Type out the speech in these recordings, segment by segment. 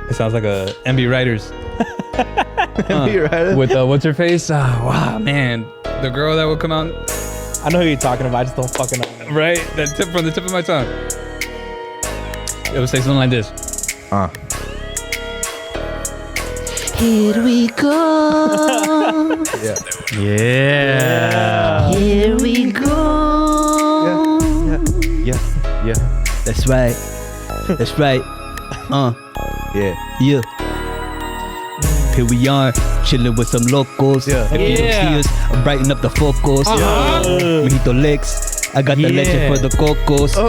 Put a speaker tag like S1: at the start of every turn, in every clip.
S1: It sounds like a MB Writers.
S2: MB Writers?
S1: With what's her face? Wow, man. The girl that would come out.
S3: I know who you're talking about. I just don't fucking know.
S1: Right? That tip from the tip of my tongue. It would say something like this.
S4: Here we go.
S1: Yeah.
S4: Here we go.
S2: Yeah.
S4: That's right. That's right.
S2: Yeah.
S4: Here we are, chilling with some locals.
S2: Yeah.
S4: If you don't see us, I'm brighten up the focus. MijitoLex, I got the legend for the cocos.
S2: Here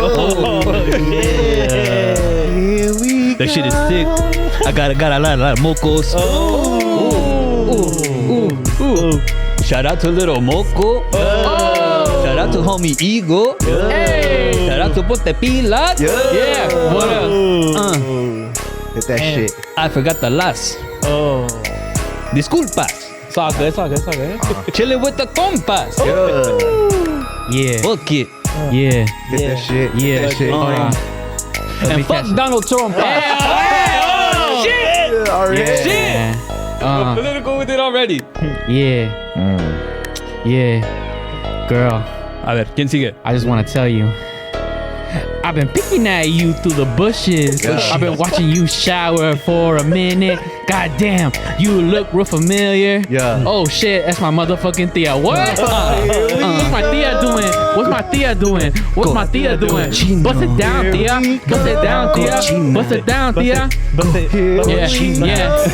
S2: we go.
S4: That shit is sick. I got a lot of mocos. Shout out to little moco. Shout out to homie Ego. Shout out to Ponte Pilas.
S1: Yeah. What else?
S2: Hit that shit.
S4: I forgot the last. Disculpas.
S3: It's all good.
S4: Chilling with the compas. Yeah. Fuck it.
S2: Hit that shit. Hit that shit.
S4: And fuck Donald Trump.
S1: Shit!
S2: Already.
S1: Shit! Political with it already.
S5: Yeah. Girl,
S1: A ver, ¿quién sigue?
S5: I just want to tell you, I've been picking at you through the bushes. I've been watching you shower for a minute. God damn, you look real familiar.
S2: Yeah.
S5: Oh shit, that's my motherfucking Tia. What? What's my Tia doing? What's my Tia doing? What's my Tia doing? Bust it down, Tia. Bust it down, Tia. Bust it down, Tia. Yeah.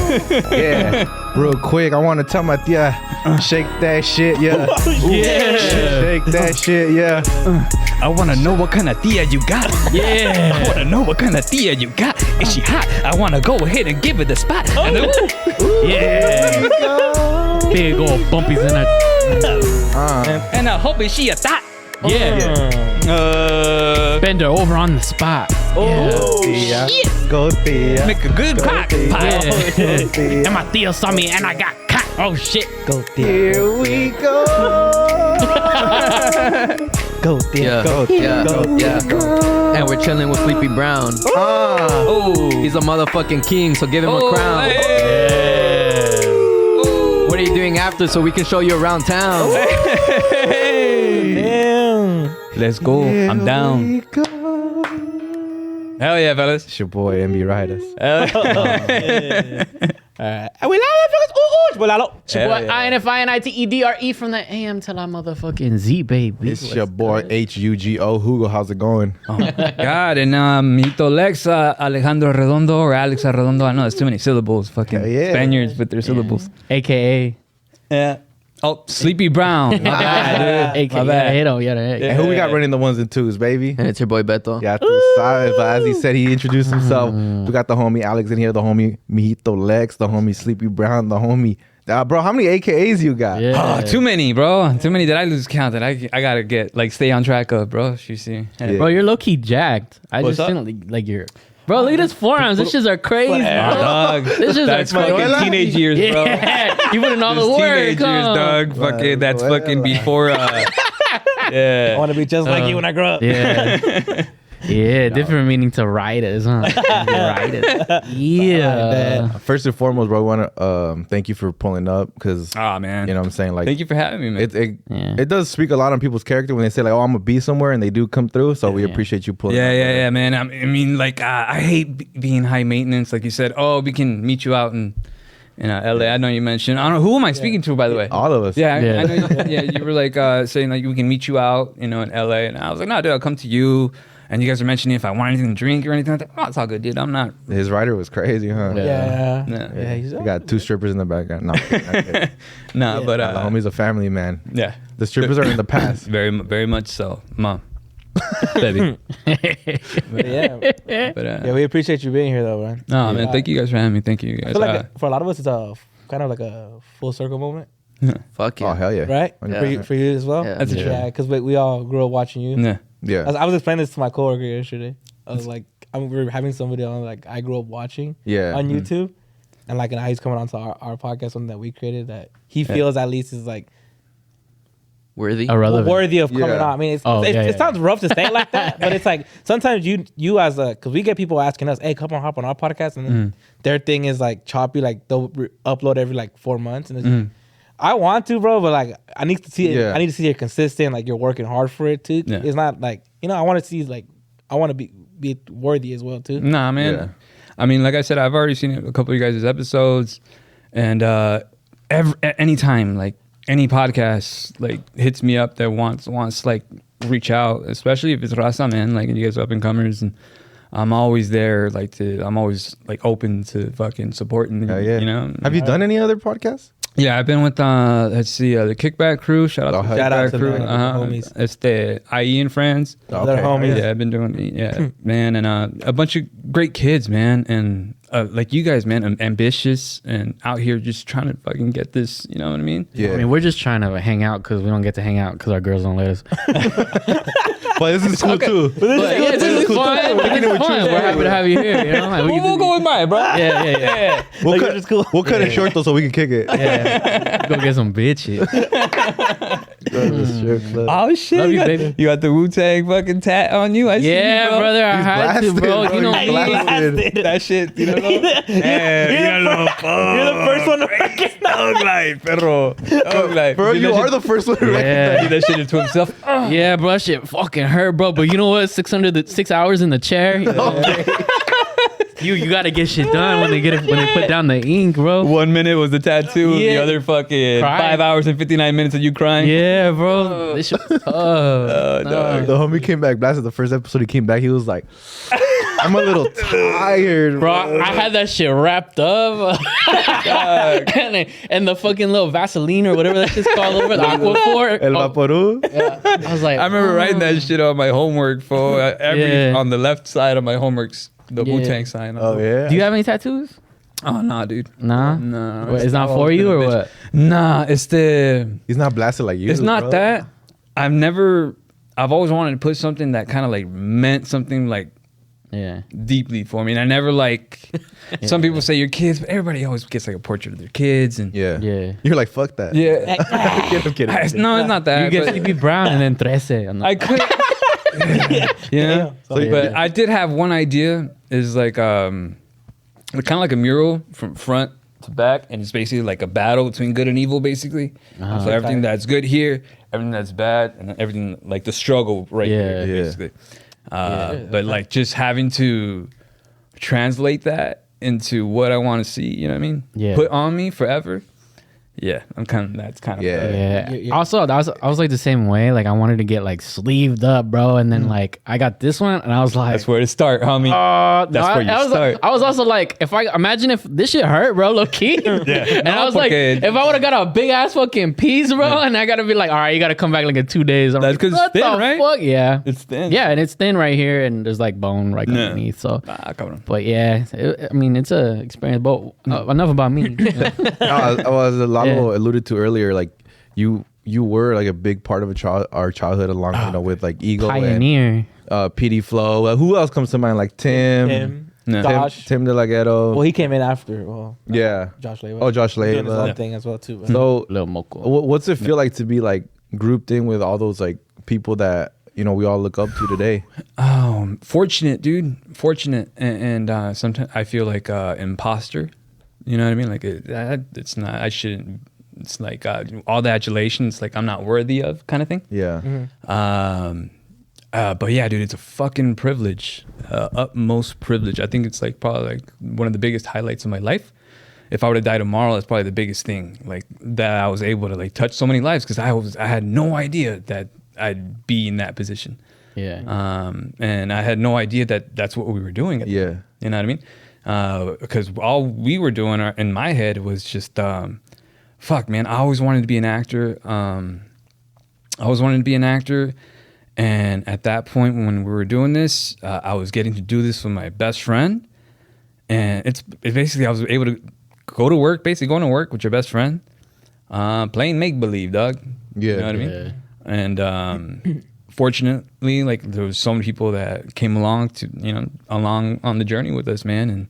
S2: Yeah. Real quick, I want to tell my tia, shake that shit, yeah. Shake that shit, yeah.
S4: I wanna know what kind of tia you got.
S5: Yeah.
S4: I wanna know what kind of tia you got. Is she hot? I wanna go ahead and give it the spot.
S5: Yeah. Big old bumpies in her.
S4: And I hope she a thought.
S5: Yeah. Bend her over on the spot.
S2: Tia. Go tia.
S4: Make a good cock pie.
S5: And my Tia saw me and I got caught. Oh shit.
S3: Go tia.
S2: Here we go.
S3: Go tia.
S6: And we're chilling with Sleepy Brown. He's a motherfucking king, so give him a crown. What are you doing after so we can show you around town?
S3: Damn.
S4: Let's go. I'm down.
S1: Hell yeah, fellas.
S2: It's your boy, MB Riders.
S3: Alright. We lalo.
S5: What? INFINITEDRE from the AM till I motherfucking Z, baby.
S2: It's your boy, HUGO. Hugo, how's it going?
S1: God, and MijitoLex, Alejandro Redondo, or Alex Redondo. I know there's too many syllables. Fucking
S2: Yeah.
S1: Spaniards with their syllables.
S5: AKA.
S1: Yeah. Oh, Sleepy Brown. My bad, dude.
S5: AKA.
S1: My bad.
S2: And who we got running the ones and twos, baby?
S6: And it's your boy Beto.
S2: Yeah, but as he said, he introduced himself. We got the homie Alex in here, the homie MijitoLex, the homie Sleepy Brown, the homie. Bro, how many AKAs you got?
S1: Oh, too many, bro. Too many that I lose count that I gotta get, like, stay on track of, bro. You see?
S2: Yeah.
S5: Bro, you're low key jacked. I
S1: What's
S5: just
S1: up?
S5: didn't like your. Bro, look at his forearms. This shits are crazy.
S1: Oh, dog.
S5: This shits
S1: That's
S5: are crazy.
S1: fucking teenage years, bro.
S5: Yeah. You put in all the
S1: Those
S5: work.
S1: teenage years, dog. Fucking, that's fucking before,
S3: I
S1: yeah.
S3: want to be just like you when I grow up.
S5: Yeah. Yeah, different meaning to writers, huh? Writers. Yeah.
S2: First and foremost, bro, we want to thank you for pulling up because,
S1: Oh, man.
S2: you know what I'm saying? Like,
S1: Thank you for having me, man.
S2: it does speak a lot on people's character when they say, like, oh, I'm going to be somewhere and they do come through. So we appreciate you pulling up.
S1: Yeah, man. I mean, like, I hate being high maintenance. Like you said, oh, we can meet you out in LA. I know you mentioned. I don't know. Who am I speaking to, by the way?
S2: All of us.
S1: Yeah, I know. You were like saying like we can meet you out, in LA, and I was like, no, dude, I'll come to you. And you guys are mentioning if I want anything to drink or anything like that. Oh, it's all good, dude. I'm not.
S2: His rider was crazy, huh?
S3: Yeah.
S1: Yeah.
S2: You got two strippers in the background. No,
S1: Nah, but
S2: the homie's a family man.
S1: yeah,
S2: The strippers are in the past.
S1: very much so, mom, baby.
S3: But yeah.
S1: But
S3: Yeah, we appreciate you being here, though, man.
S1: no, man. Thank you guys for having me. Thank you
S3: I
S1: guys.
S3: feel like for a lot of us, it's a kind of like a full circle moment,
S6: Fuck yeah.
S2: Oh, hell yeah.
S3: right?
S2: Yeah.
S3: For you as well.
S6: Yeah.
S1: That's a true.
S3: Yeah, because we all grew up watching you.
S1: Yeah.
S2: Yeah.
S3: I was explaining this to my coworker yesterday. I was like, we were having somebody on like I grew up watching
S2: Yeah.
S3: on YouTube, and like now he's coming onto our podcast, one that we created that he feels at least is like
S6: Worthy.
S5: Irrelevant.
S3: worthy of coming
S2: Yeah.
S3: out. I mean,
S5: it
S3: sounds rough to say it like that, but it's like sometimes you as a, because we get people asking us, hey, come on, hop on our podcast, and then their thing is like choppy, like they'll upload every like 4 months, and it's I want to, bro, but like I need to see it.
S2: Yeah.
S3: I need to see you're consistent, like you're working hard for it too.
S1: Yeah.
S3: It's not like, you know, I want to see like I want to be worthy as well too.
S1: Nah, man.
S2: Yeah.
S1: I mean, like I said, I've already seen a couple of you guys' episodes, and anytime like any podcast like hits me up that wants like reach out, especially if it's Raza, man, like you guys are up and comers, and I'm always there, I'm always like open to fucking supporting.
S2: Yeah, yeah.
S1: You know.
S2: Have you done any other podcasts?
S1: Yeah, I've been with let's see, the Kickback Crew. Shout out to the
S3: Shout out
S1: Kickback
S3: to
S1: Crew.
S3: the homies.
S1: It's the IE and friends.
S3: They're homies.
S1: Yeah, I've been doing man, and a bunch of great kids, man, and like you guys, man, ambitious and out here just trying to fucking get this. You know what I mean?
S2: Yeah.
S5: I mean, we're just trying to hang out because we don't get to hang out because our girls don't let us.
S2: But this is cool too.
S5: But yeah, this is fun. This is fun. We're happy to have you here. You know, like,
S1: We'll go with mine, bro.
S5: Yeah.
S2: We'll
S3: Like,
S2: cut,
S3: it's cool.
S2: we'll cut it short though so we can kick it.
S5: Yeah. Go get some bitches.
S1: Oh shit!
S5: Love you, baby.
S1: You got the Wu-Tang fucking tat on you. I see
S5: Yeah,
S1: you, bro.
S5: brother, I
S2: He's
S5: had to,
S2: blasted,
S5: bro.
S2: bro.
S5: You know
S2: He's
S5: me.
S2: blasted.
S1: That shit, you know.
S3: You're the first one to recognize.
S1: Dog life, perro. Dog life.
S2: Bro,
S1: Did
S2: you
S1: that
S2: are
S1: shit-
S2: the first one to
S5: Yeah.
S2: recognize.
S1: Did that shit into himself.
S5: Yeah, bro, that shit fucking hurt, bro. But you know what? 6 hours in the chair. You gotta get shit done when they put down the ink, bro.
S1: 1 minute was the tattoo.
S5: Yeah.
S1: The other fucking
S5: Crying.
S1: 5 hours and 59 minutes of you crying.
S5: Yeah, bro. This shit was tough.
S1: dog.
S2: The homie came back blasted. The first episode he came back, he was like, I'm a little tired,
S5: Bro, I had that shit wrapped up. and the fucking little Vaseline or whatever that shit's called over the Aquaphor.
S2: El Vaporú.
S5: I was like,
S1: I remember writing that shit on my homework for
S5: Yeah.
S1: on the left side of my homeworks, the
S5: Yeah.
S1: Wu-Tang sign.
S2: Oh, yeah.
S5: do you have any tattoos?
S1: Oh, nah, dude.
S5: Nah.
S1: Nah.
S5: What, it's not for
S1: always
S5: you
S1: been a
S5: or
S1: bitch.
S5: what?
S1: Nah, it's the...
S2: He's not blasted like you.
S1: It's not
S2: bro.
S1: that. I've always wanted to put something that kind of like meant something like
S5: Yeah.
S1: deeply for me. And I never like, some people say your kids, but everybody always gets like a portrait of their kids. And
S2: Yeah.
S5: Yeah.
S2: You're like, fuck that.
S1: yeah.
S2: I'm kidding.
S1: No, it's not that.
S5: You get
S1: but
S5: CB Brown and then 13. I'm
S1: I
S5: like,
S1: could. Yeah.
S2: So,
S1: But I did have one idea is like, kind of like a mural from front to back. And it's basically like a battle between good and evil, basically. So everything that's good here, everything that's bad, and everything like the struggle right
S5: Yeah.
S1: here,
S2: Yeah.
S1: basically. But like just having to translate that into what I want to see, you know what I mean?
S5: Yeah.
S1: Put on me forever. Yeah, that's kind of
S2: Yeah.
S5: Yeah. Also, I was like the same way. Like I wanted to get like sleeved up, bro. And then like I got this one, and I was like,
S1: That's where to start, homie. That's where you
S5: I was,
S1: start.
S5: I was also like, if I imagine if this shit hurt, bro, low key. And I was like,
S1: porque-
S5: if I would have got a big ass fucking piece, bro, and I gotta be like, all right, you gotta come back like in 2 days. I'm
S1: That's
S5: like,
S1: 'cause it's
S5: what
S1: thin,
S5: the
S1: right?
S5: fuck? Yeah.
S1: It's thin.
S5: Yeah, and it's thin right here, and there's like bone right
S1: Yeah.
S5: underneath. So,
S1: Cabrón.
S5: but yeah, I mean, it's a experience. But enough about me.
S2: As Lalo alluded to earlier, like you were like a big part of our childhood along, you know, with like Eagle
S5: Pioneer.
S2: and PD Flow. Who else comes to mind? Like Tim,
S1: No.
S3: Josh.
S2: Tim De La Ghetto.
S3: Well, he came in after. Well,
S2: Yeah.
S3: Josh Leva.
S2: Oh, Josh
S3: He's doing his
S2: Leva.
S3: own thing as well too. But
S2: So,
S5: Little Moco.
S2: what's it feel like to be like grouped in with all those like people that you know we all look up to today?
S1: Oh, fortunate, dude. Fortunate, and sometimes I feel like imposter. You know what I mean? Like it's not. I shouldn't. It's like all the adulation. It's like I'm not worthy of kind of thing.
S2: Yeah.
S1: But yeah, dude, it's a fucking privilege, utmost privilege. I think it's like probably like one of the biggest highlights of my life. If I were to die tomorrow, that's probably the biggest thing. Like that I was able to like touch so many lives because I had no idea that I'd be in that position.
S5: Yeah.
S1: And I had no idea that that's what we were doing.
S2: Yeah.
S1: You know what I mean? Because all we were doing in my head was just, fuck, man. I always wanted to be an actor. And at that point, when we were doing this, I was getting to do this with my best friend. And it's basically, I was able to go to work, basically going to work with your best friend, playing make-believe, dog.
S2: Yeah.
S1: You know what I mean?
S5: Yeah.
S1: And fortunately, like there was so many people that came along on the journey with us, man. And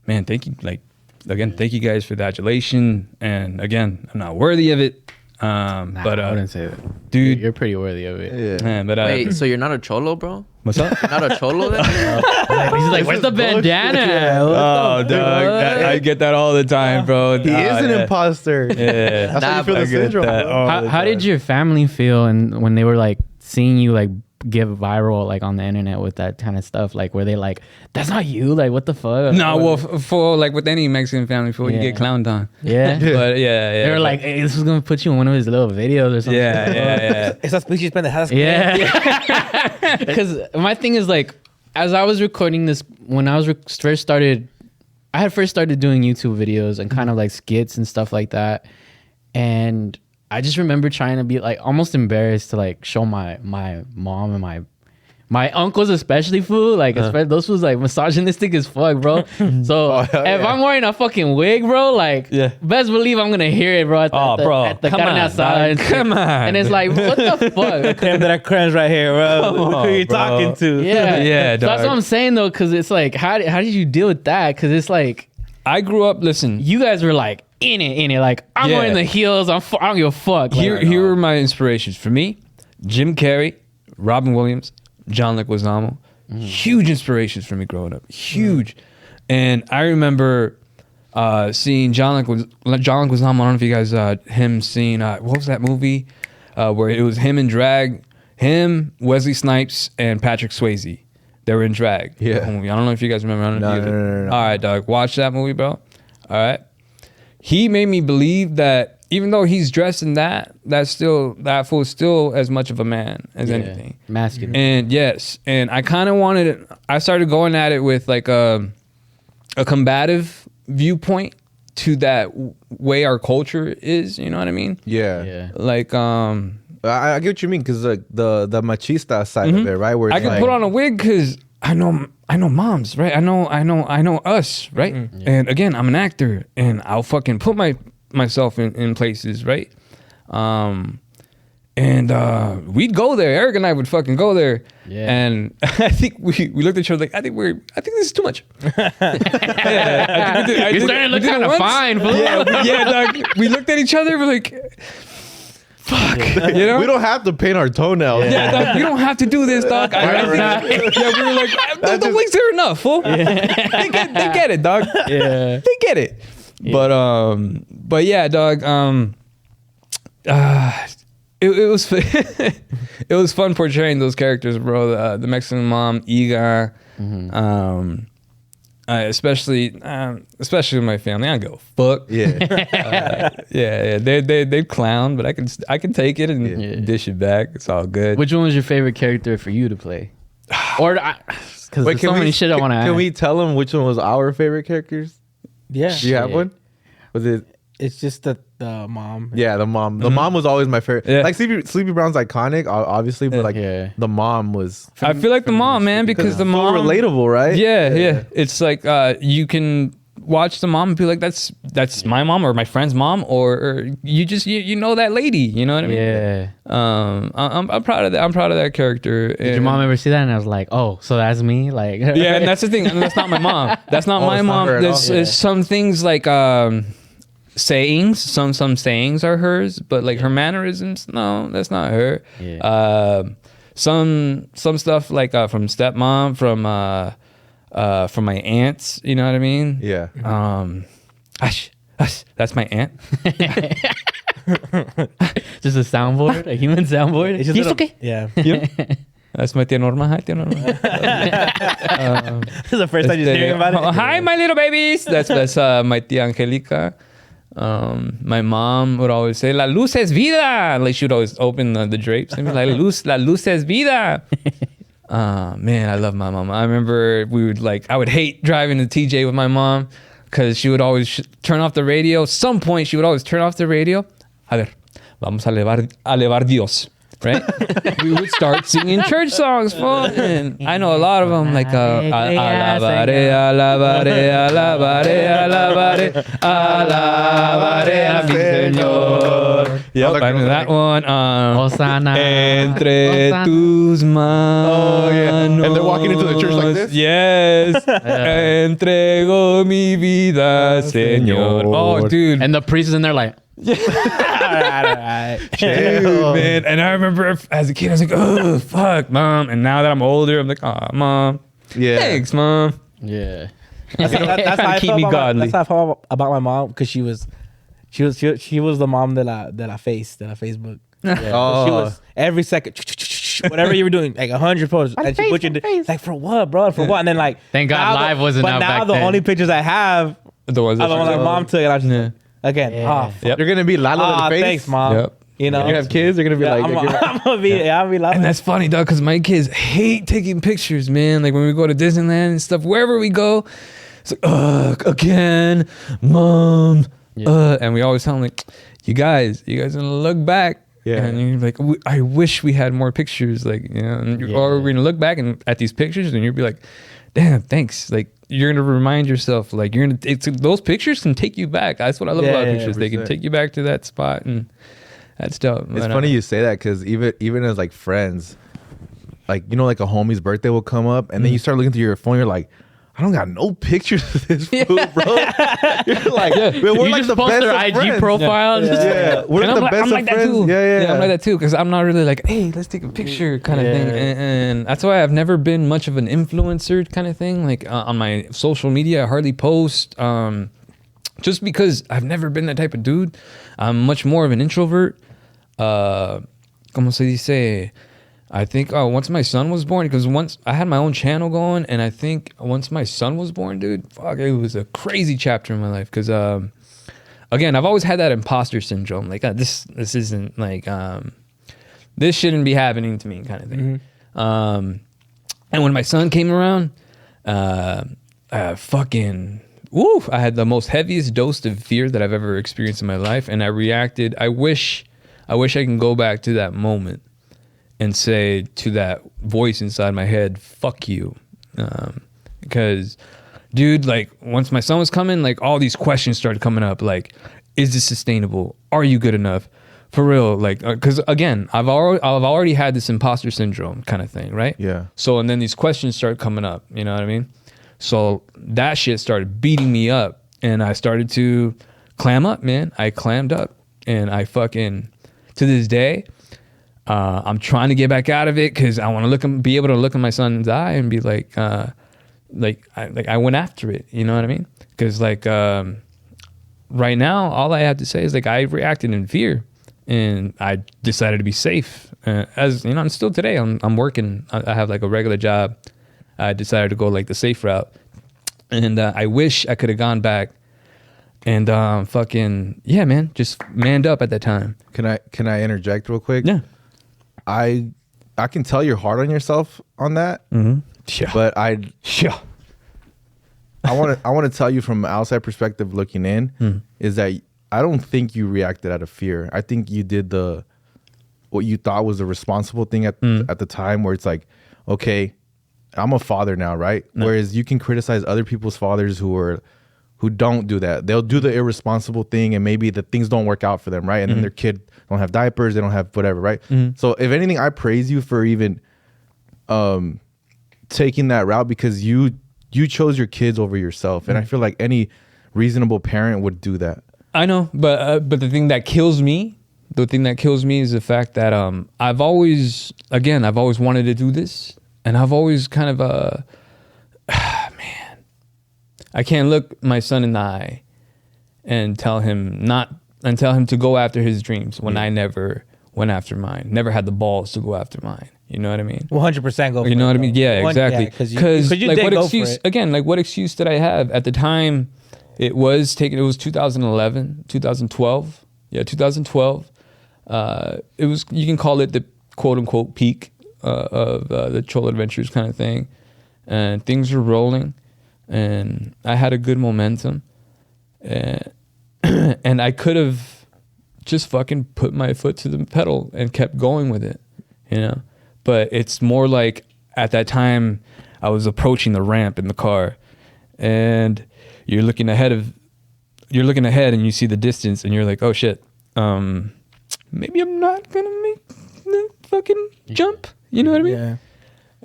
S1: man, thank you. Like, again, thank you guys for the adulation. And again, I'm not worthy of it. But
S5: I wouldn't say that.
S1: dude,
S5: You're pretty worthy of it.
S2: Yeah.
S1: man, but
S6: Wait, so you're not a cholo, bro?
S1: what's up?
S6: You're not a cholo then?
S5: He's like, where's the bandana?
S1: Oh, dog, I get that all the time, bro.
S2: He is an imposter.
S1: Yeah.
S2: That's how you feel
S1: I
S2: the
S1: get
S2: syndrome.
S1: that all the
S5: How did
S1: time.
S5: your family feel and when they were like seeing you like get viral like on the internet with that kind of stuff? Like, were they like, that's not you? Like, what the fuck?
S1: No, well, for like with any Mexican family, for you
S5: Yeah.
S1: get clowned on.
S5: Yeah.
S1: But yeah.
S5: They were like, hey, this was gonna put you in one of his little videos or something.
S1: yeah.
S3: Esas pinches pendejadas.
S5: Yeah. Because my thing is like, as I was recording this, when I was I had first started doing YouTube videos and kind of like skits and stuff like that. And I just remember trying to be like almost embarrassed to like show my mom and my uncles especially, fool. Like those fools like misogynistic as fuck, bro. So if I'm wearing a fucking wig, bro, like best believe I'm gonna hear it, bro. At the
S1: come
S5: carne
S1: on,
S5: asada.
S1: dog. Come on.
S5: And it's like, what the fuck?
S3: Creme de la creme right here, bro. Who are you talking to?
S5: Yeah,
S1: Yeah,
S5: So that's
S1: dog.
S5: what I'm saying though, because it's like, how did you deal with that? Because it's like
S1: I grew up. Listen,
S5: you guys were like in it. Like I'm
S1: Yeah.
S5: wearing the heels. I don't give a fuck. Like,
S1: here are my inspirations. For me, Jim Carrey, Robin Williams, John Leguizamo, huge inspirations for me growing up. Huge. And I remember seeing John Leguizamo. I don't know if you guys him seeing what was that movie where it was him in drag, him, Wesley Snipes, and Patrick Swayze. They were in drag.
S2: Yeah.
S1: The movie. I don't know if you guys remember.
S2: No.
S1: All right, dog. Watch that movie, bro. All right. He made me believe that even though he's dressed in that fool is still as much of a man as anything.
S5: masculine.
S1: And yes, and I kind of wanted it. I started going at it with like a combative viewpoint to that way our culture is. You know what I mean?
S2: Yeah.
S1: Like
S2: I get what you mean because like the machista side of it, right? Where
S1: I
S2: it's
S1: can
S2: like,
S1: put on a wig because I know moms, right? I know us, right? And again, I'm an actor, and I'll fucking put myself in places, right? And we'd go there. Eric and I would fucking go there.
S5: Yeah.
S1: And I think we looked at each other like, I think this is too much. Yeah, I think
S5: You're starting to look kind of fine, fool.
S1: Yeah, dog. We looked at each other. We're like, fuck, you know?
S2: we don't have to paint our toenails.
S1: Yeah, dog, you don't have to do this, dog. We were like, the wigs are enough, fool. They get it, dog.
S5: Yeah.
S1: They get it. But yeah, dog. It was it was fun portraying those characters, bro. The Mexican mom, Iga, especially with my family. I don't give a fuck.
S2: Yeah.
S1: They clown, but I can take it and dish it back. It's all good.
S5: Which one was your favorite character for you to play? Or because there's so many shit I want to ask.
S2: Can we tell them which one was our favorite characters?
S3: Yeah.
S2: Do you have one? Was it?
S3: It's just the mom.
S2: Yeah, the mom. The mom was always my favorite.
S1: Yeah.
S2: Like Sleepy Brown's iconic, obviously, but like the mom was.
S1: I feel like the mom, man, because the mom
S2: so relatable, right?
S1: Yeah. It's like you can watch the mom and be like, that's my mom or my friend's mom, or you just you know that lady. You know what I mean?
S5: Yeah.
S1: I'm proud of that. I'm proud of that character.
S5: Did your mom ever see that? And I was like, oh, so that's me? Like,
S1: Yeah, and that's the thing. And that's not my mom. That's not my
S2: it's not
S1: mom.
S2: her at all.
S1: There's some things like sayings. Some sayings are hers, but like her mannerisms, no, that's not her.
S5: Yeah.
S1: Some stuff like from stepmom, from my aunts. You know what I mean?
S2: Yeah.
S1: That's my aunt.
S5: just a soundboard, a human soundboard.
S3: It's just
S5: Yes,
S3: little-
S5: okay.
S3: Yeah.
S1: Yep. That's my tia Norma. Hi, tia Norma.
S3: This is the first time you're hearing about it.
S1: Hi, my little babies. That's my tia Angelica. My mom would always say, "La luz es vida." Like she would always open the drapes and be like, "La luz es vida." Man, I love my mom. I remember I would hate driving to TJ with my mom because she would always turn off the radio. Some point she would always turn off the radio. A ver, vamos a elevar Dios. Right? We would start singing church songs, fool. And I know a lot of them, like alabare, alabare, alabare, alabare, alabare a mi Señor. Yep, I know that one.
S5: Hosanna.
S1: Entre tus manos.
S2: Oh, yeah. And they're walking into the church like this?
S1: Yes. Entrego mi vida, Señor. Oh, dude.
S5: And the priest is in there like,
S3: all right.
S1: Dude, man. And I remember as a kid, I was like, oh, fuck, mom. And now that I'm older, I'm like, oh, mom.
S2: Yeah.
S1: Thanks, mom.
S5: Yeah.
S3: That's how I
S1: keep
S3: felt
S1: me
S3: about
S1: godly.
S3: that's how I felt about my mom because she was the mom that I Facebook.
S2: Oh.
S3: She was every second, whatever you were doing, like 100 posts, and she put you like for what, bro? For what? And then like,
S5: Thank God
S3: now
S5: live wasn't
S3: But
S5: out
S3: now
S5: back
S3: the
S5: then.
S3: only pictures I have
S1: The ones
S3: are the ones my mom took, and I was just again,
S1: Yep.
S2: You're gonna be Lalo in the face.
S3: thanks, mom.
S1: Yep.
S3: You know,
S2: You're gonna have kids. They're gonna be
S3: Yeah,
S2: like,
S3: I'm gonna be laughing.
S1: And that's funny, dog, because my kids hate taking pictures, man. Like when we go to Disneyland and stuff, wherever we go, it's like, ugh, again, mom. And we always tell them, like, you guys gonna look back.
S2: Yeah.
S1: And you're like, I wish we had more pictures. Like, you know, and or we're gonna look back at these pictures and you'll be like, damn, thanks. Like, you're gonna remind yourself, like, those pictures can take you back. That's what I love about pictures. They can
S2: 100%.
S1: take you back to that spot, and that's dope.
S2: It's funny you say that because even as like friends, like, you know, like a homie's birthday will come up and then you start looking through your phone, you're like, I don't got no pictures of this food, bro. You're like, man, we're
S5: You
S2: like
S5: just
S2: the
S5: post
S2: best
S5: their
S2: of
S5: IG
S2: friends.
S5: profile.
S2: Yeah, we're
S1: And
S2: the best
S1: I'm
S2: of
S1: like that
S2: friends.
S1: too.
S2: Yeah.
S1: I'm like that too because I'm not really like, hey, let's take a picture kind of thing. And that's why I've never been much of an influencer kind of thing. Like on my social media, I hardly post. Just because I've never been that type of dude. I'm much more of an introvert. Como se dice? I think once my son was born, because once I had my own channel going, and I think once my son was born, dude, fuck, it was a crazy chapter in my life. Because again, I've always had that imposter syndrome. Like this isn't like this shouldn't be happening to me, kind of thing. And when my son came around, fucking woo! I had the most heaviest dose of fear that I've ever experienced in my life, and I reacted. I wish I can go back to that moment and say to that voice inside my head, fuck you. Because, dude, like, once my son was coming, like, all these questions started coming up. Like, is this sustainable? Are you good enough? For real. Like, because, again, I've already had this imposter syndrome kind of thing, right?
S2: Yeah.
S1: So, and then these questions started coming up. You know what I mean? So, that shit started beating me up. And I started to clam up, man. I clammed up. And I fucking, to this day, I'm trying to get back out of it because I want to be able to look in my son's eye and be like I went after it. You know what I mean? Because like right now, all I have to say is like I reacted in fear, and I decided to be safe. As you know, I'm still today. I'm working. I have like a regular job. I decided to go like the safe route, and I wish I could have gone back. And fucking yeah, man, just manned up at that time.
S2: Can I interject real quick?
S1: Yeah.
S2: I can tell you're hard on yourself on that.
S1: Yeah.
S2: But
S1: Yeah.
S2: I want to tell you from an outside perspective looking in is that I don't think you reacted out of fear. I think you did what you thought was the responsible thing at the time, where it's like, okay, I'm a father now, right? No. Whereas you can criticize other people's fathers who don't do that. They'll do the irresponsible thing, and maybe the things don't work out for them, right? And then their kid don't have diapers, they don't have whatever, right? So if anything, I praise you for even taking that route, because you chose your kids over yourself, and I feel like any reasonable parent would do that. I
S1: know, but the thing that kills me is the fact that I've always wanted to do this, and I've always kind of I can't look my son in the eye and tell him to go after his dreams when I never went after mine. Never had the balls to go after mine. You know what I mean?
S3: 100% go for it.
S1: You know what I mean? Yeah, exactly.
S3: Because you
S1: like,
S3: did
S1: what
S3: go
S1: excuse?
S3: for it.
S1: Again, like, what excuse did I have at the time? It was 2011, 2012. Yeah, 2012. It was, you can call it the quote unquote peak of the Cholo Adventures kind of thing, and things were rolling. And I had a good momentum, and I could have just fucking put my foot to the pedal and kept going with it, you know. But it's more like at that time I was approaching the ramp in the car, and you're looking ahead and you see the distance, and you're like, oh shit, maybe I'm not gonna make the fucking jump. You know what I mean?
S3: Yeah.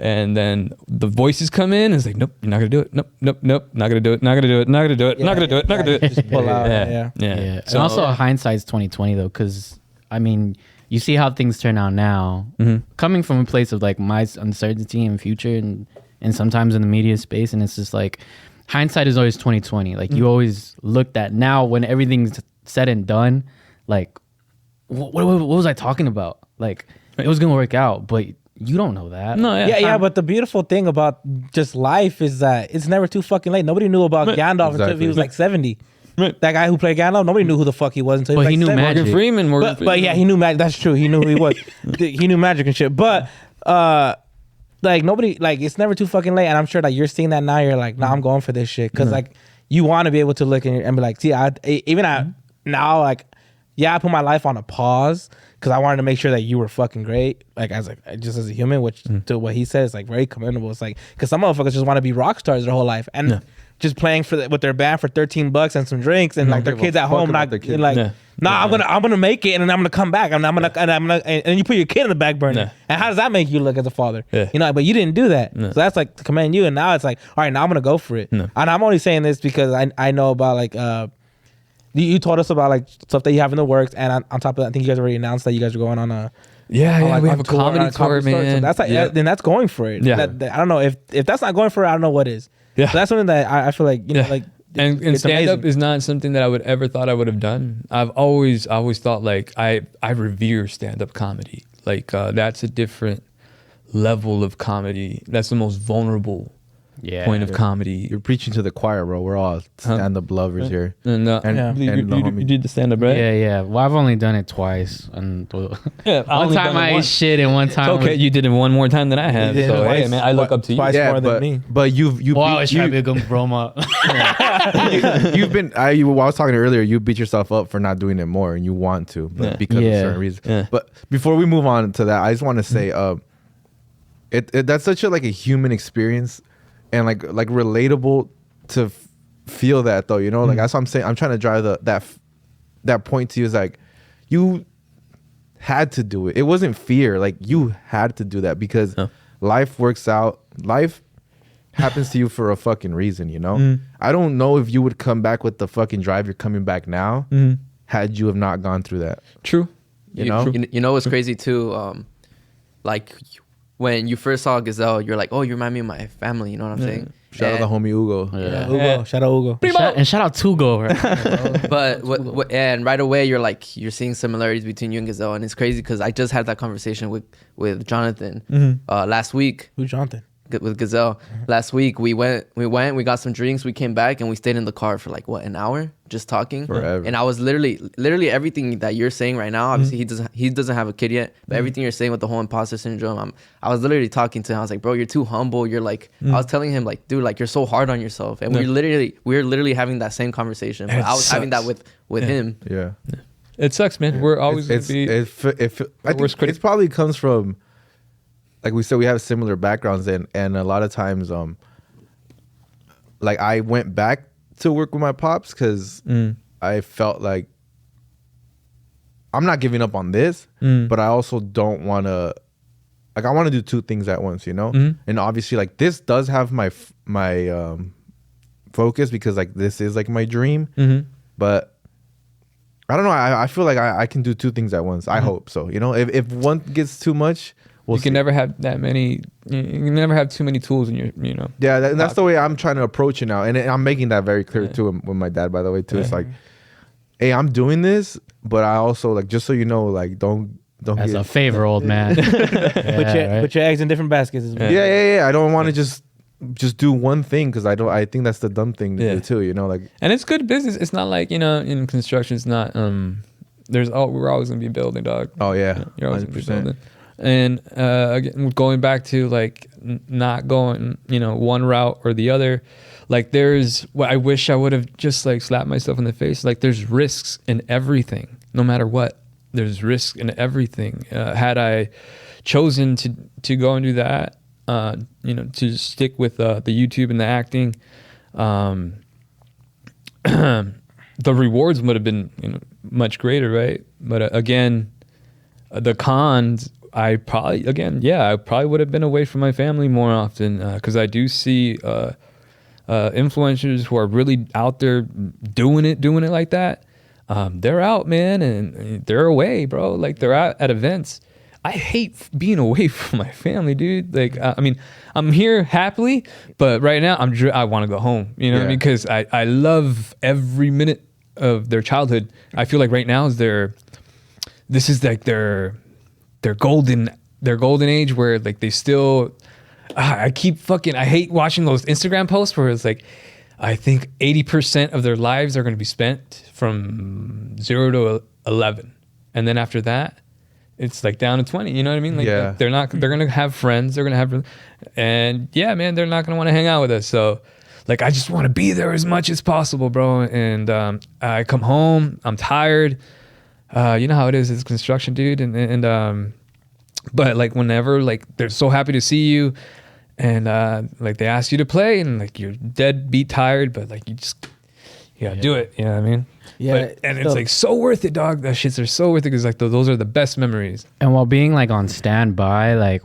S1: And then the voices come in and it's like, nope, you're not gonna do it. Nope, not gonna do it. Not gonna do it. Not gonna do it. Not gonna do it. Not gonna do it.
S3: Just pull out.
S1: Yeah.
S5: Yeah. And also hindsight's 2020 though, because I mean, you see how things turn out now. Coming from a place of like my uncertainty and future, and sometimes in the media space, and it's just like hindsight is always 2020. Like you always looked at now when everything's said and done. Like, what was I talking about? Like, it was gonna work out, but you don't know that.
S1: No,
S3: Yeah, but the beautiful thing about just life is that it's never too fucking late. Nobody knew about Gandalf until he was like 70.
S1: Right.
S3: That guy who played Gandalf, nobody knew who the fuck he was until he was
S5: But
S3: like
S5: he knew
S3: 70.
S5: magic.
S1: Morgan Freeman.
S3: But yeah, he knew magic. That's true. He knew who he was. He knew magic and shit. But like nobody, like it's never too fucking late. And I'm sure that you're seeing that now. You're like, nah, I'm going for this shit because like you want to be able to look and be like, see, now like, yeah, I put my life on a pause because I wanted to make sure that you were fucking great, like just as a human. Which to what he said is like very commendable. It's like because some motherfuckers just want to be rock stars their whole life and just playing with their band for $13 and some drinks and like their kids at home not like. Nah, I'm gonna make it, and then I'm gonna come back, and and you put your kid in the back burner. And how does that make you look as a father?
S1: Yeah.
S3: You know, but you didn't do that, so that's like to commend you. And now it's like, all right, now I'm gonna go for it. And I'm only saying this because I know about like you told us about like stuff that you have in the works, and on top of that, I think you guys already announced that you guys are going on a
S1: we have a comedy tour, man.
S3: So that's like then that's going for it.
S1: Yeah.
S3: I don't know if that's not going for it, I don't know what is.
S1: Yeah.
S3: So that's something that I feel like you know like.
S1: And stand up is not something that I would ever thought I would have done. I've always thought like I revere stand up comedy. Like that's a different level of comedy. That's the most vulnerable point of comedy.
S2: You're preaching to the choir, bro. We're all stand-up lovers here.
S1: And you did the stand up, right?
S5: Yeah. Well, I've only done it twice, and one time I ate
S1: once.
S5: shit, and one time
S1: Okay, you did it one more time than I have. So hey, man, I look up to you.
S3: Twice more than me.
S2: But you
S5: Well, I was trying to be a good Roma.
S2: you've been I was talking earlier, you beat yourself up for not doing it more, and you want to, but because of certain reasons.
S1: Yeah.
S2: But before we move on to that, I just want to say that's such a like a human experience and like relatable to feel that though, you know, like that's what I'm saying. I'm trying to drive that point to you is like you had to do it. It wasn't fear, like you had to do that because life works out. Life happens to you for a fucking reason, you know. I don't know if you would come back with the fucking drive you're coming back now had you have not gone through that.
S1: True.
S6: You know what's crazy too, like when you first saw Gazelle, you're like, oh, you remind me of my family, you know what I'm saying?
S2: Shout out the homie Hugo.
S3: Ugo, shout out Ugo.
S5: And shout out Tugo. Right?
S6: But and right away you're seeing similarities between you and Gazelle, and it's crazy because I just had that conversation with Jonathan last week.
S3: Who's Jonathan?
S6: With Gazelle last week. We got some drinks, we came back, and we stayed in the car for like an hour just talking
S2: forever.
S6: And I was literally everything that you're saying right now, obviously he doesn't have a kid yet, but everything you're saying with the whole imposter syndrome, I was literally talking to him. I was like, bro, you're too humble. You're like I was telling him like, dude, like you're so hard on yourself. And we're literally having that same conversation, but I was having that with him.
S2: Yeah.
S1: It sucks, man. We're always gonna be
S2: I think it probably comes from, like we said, we have similar backgrounds, and a lot of times like I went back to work with my pops because I felt like I'm not giving up on this, but I also don't want to, like I want to do two things at once, you know. And obviously like this does have my focus because like this is like my dream, but I don't know, I feel like I can do two things at once. I hope so, you know. If one gets too much, you
S1: can never have that many. You can never have too many tools in your, you know.
S2: Yeah, that's the way I'm trying to approach it now, and I'm making that very clear too with my dad. By the way, too, it's like, hey, I'm doing this, but I also like, just so you know, like don't.
S5: As a favor, old man.
S3: Put your eggs in different baskets.
S2: Yeah. I don't want to just do one thing because I think that's the dumb thing to do too. You know, like.
S1: And it's good business. It's not like, you know, in construction, it's not. We're always gonna be building, dog.
S2: Oh yeah,
S1: you're always gonna be building. And again, going back to like not going, you know, one route or the other, like I wish I would have just like slapped myself in the face. Like there's risks in everything, no matter what. There's risk in everything. Had I chosen to go and do that, you know, to stick with the YouTube and the acting, the rewards would have been, you know, much greater, right? But again, the cons I probably would have been away from my family more often, because I do see influencers who are really out there doing it like that. They're out, man, and they're away, bro. Like, they're out at events. I hate being away from my family, dude. Like, I mean, I'm here happily, but right now I want to go home. You know what I mean? Because I love every minute of their childhood. I feel like right now is their golden age, where like they still. I hate watching those Instagram posts where it's like, I think 80% of their lives are going to be spent from 0 to 11, and then after that, it's like down to 20. You know what I mean? Like, they're going to have friends. And yeah, man, they're not going to want to hang out with us. So, like, I just want to be there as much as possible, bro. And I come home, I'm tired. You know how it is. It's construction, dude. But like, whenever, like, they're so happy to see you, and like they ask you to play, and like you're dead beat tired, but like you gotta do it. You know what I mean?
S3: Yeah.
S1: And it's like so worth it, dog. That shits are so worth it, because like those are the best memories.
S7: And while being like on standby, like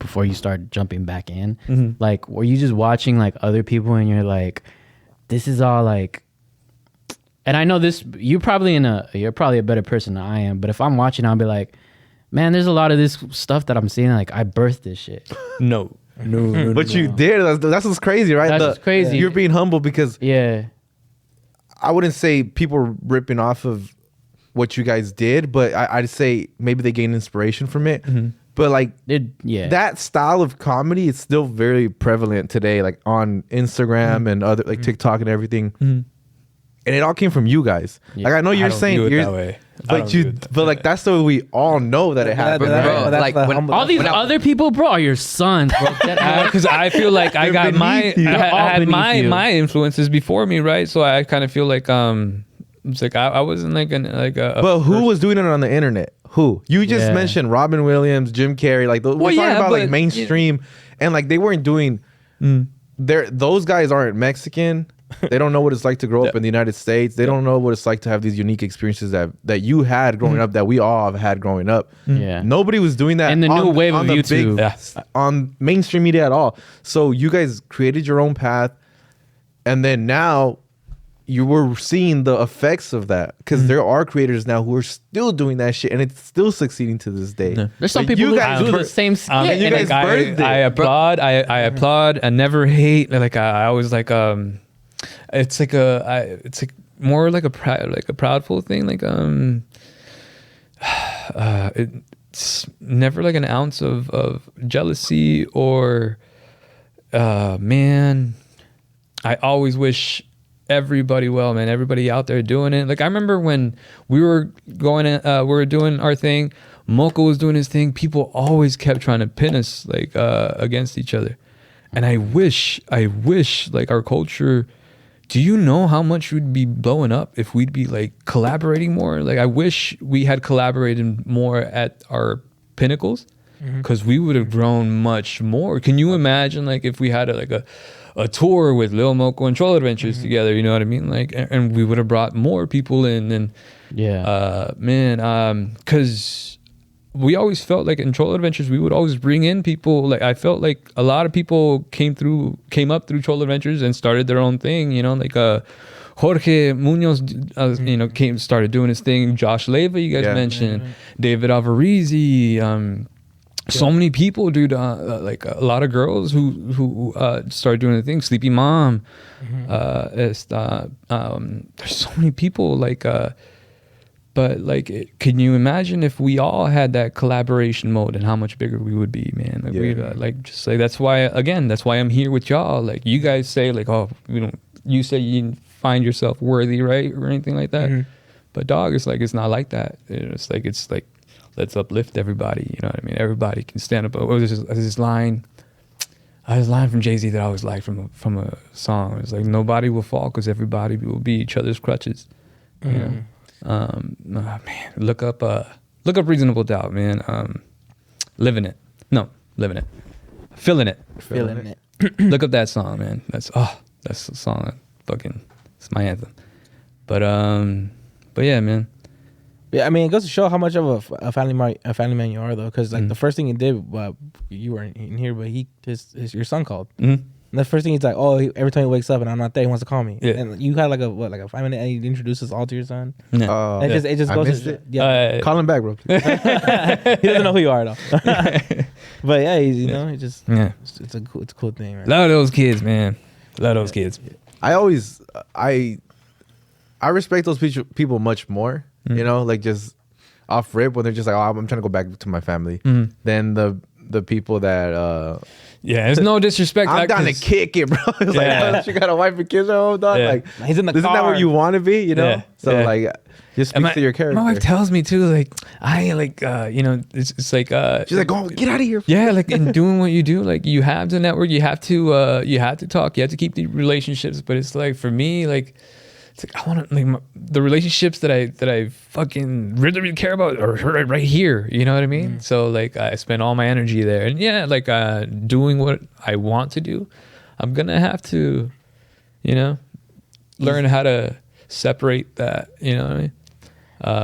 S7: before you start jumping back in, like, were you just watching like other people and you're like, this is all like, and I know this, you're probably a better person than I am, but if I'm watching, I'll be like, man, there's a lot of this stuff that I'm seeing, like, I birthed this shit.
S1: No.
S2: But you did. That's what's crazy, right?
S7: That's what's crazy.
S2: You're being humble, because
S7: Yeah.
S2: I wouldn't say people ripping off of what you guys did, but I'd say maybe they gained inspiration from it. But like, that style of comedy is still very prevalent today, like on Instagram and other, like TikTok and everything. And it all came from you guys. Like, I know you're saying
S1: you're that way.
S2: But like, that's the way we all know that it happened.
S6: Bro, like,
S5: All these other people, bro, are your sons, bro.
S1: Because I feel like I got I had my influences before me, right? So I kind of feel like it's like I wasn't like
S2: but who was doing it on the internet? Who? You just mentioned Robin Williams, Jim Carrey, like we're talking about like mainstream, and like they weren't doing. Those guys aren't Mexican. They don't know what it's like to grow up in the United States. They don't know what it's like to have these unique experiences that you had growing up, that we all have had growing up.
S7: Yeah.
S2: Nobody was doing that
S7: in the new wave of YouTube,
S2: on mainstream media at all. So you guys created your own path, and then now you were seeing the effects of that, because there are creators now who are still doing that shit, and it's still succeeding to this day.
S7: There's some people who do the same skit.
S2: and you guys birthed it.
S1: I applaud. I applaud. I never hate. Like, I always like it's like it's like more like a proudful thing. Like it's never like an ounce of jealousy or man. I always wish everybody well, man. Everybody out there doing it. Like, I remember when we were doing our thing, Mocha was doing his thing. People always kept trying to pin us like against each other, and I wish like our culture. Do you know how much we'd be blowing up if we'd be like collaborating more? Like, I wish we had collaborated more at our pinnacles, because we would have grown much more. Can you imagine like if we had a tour with Lil Moco and Cholo Adventures together? You know what I mean? Like, and we would have brought more people in. And because we always felt like in Cholo Adventures, we would always bring in people. Like, I felt like a lot of people came up through Cholo Adventures and started their own thing, you know, like Jorge Munoz, started doing his thing. Josh Leva, you guys mentioned, David Alvarezi, so many people, dude, like a lot of girls who started doing the thing. Sleepy Mom, there's so many people like, but like, can you imagine if we all had that collaboration mode and how much bigger we would be, man? Like, we just like, that's why I'm here with y'all. Like, you guys say like, oh, you say you didn't find yourself worthy, right? Or anything like that. But dog, it's like, it's not like that. It's like, let's uplift everybody. You know what I mean? Everybody can stand up. What was this line? This line from Jay-Z that I always liked from a song. It's like, nobody will fall because everybody will be each other's crutches. You know? Man, look up Reasonable Doubt, man. Living it. Feeling it. Look up that song, man. That's the song. It's my anthem. But yeah, man.
S3: Yeah, I mean, it goes to show how much of a family man you are, though, because like the first thing he did, you weren't in here, but your son called.
S1: Mm-hmm.
S3: And the first thing he's like, every time he wakes up and I'm not there, he wants to call me.
S1: Yeah.
S3: And you had like a 5-minute, and he introduced us all to your son.
S1: Yeah.
S3: And it just
S2: I
S3: goes
S2: missed
S3: to
S2: it.
S3: yeah.
S2: Call him back, bro.
S3: He doesn't know who you are though. But yeah, he's, you know, he just it's a cool thing, right?
S1: Love those kids, man. Love those kids.
S2: I respect those people much more. You know, like just off rip when they're just like, oh, I'm trying to go back to my family. Than the people that
S1: it's no disrespect.
S2: I'm down to kick it, bro. It's like, oh, you got a wife and kids at home, dog.
S1: Yeah.
S2: Like,
S3: He's in the
S2: isn't
S3: car.
S2: that where you want to be? You know.
S1: Yeah.
S2: So
S1: Yeah.
S2: like, just speak to your character.
S1: My wife tells me too, like I like you know, it's like
S2: She's like, oh, get out of here.
S1: yeah, like in doing what you do, like you have to network, you have to talk, you have to keep the relationships. But it's like for me, like it's like I want to like the relationships that I fucking really care about are right here. You know what I mean? So like I spend all my energy there, and like doing what I want to do, I'm gonna have to, you know, learn how to separate that. You know what I mean?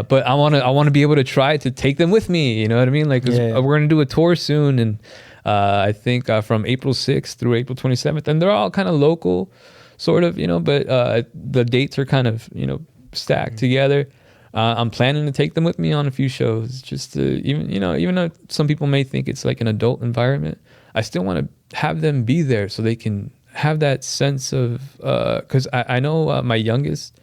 S1: But I want to be able to try to take them with me. You know what I mean? Like 'cause we're gonna do a tour soon, and I think from April 6th through April 27th, and they're all kind of local, sort of, you know. But the dates are kind of, you know, stacked together. I'm planning to take them with me on a few shows, just to even though some people may think it's like an adult environment, I still want to have them be there so they can have that sense of because I know my youngest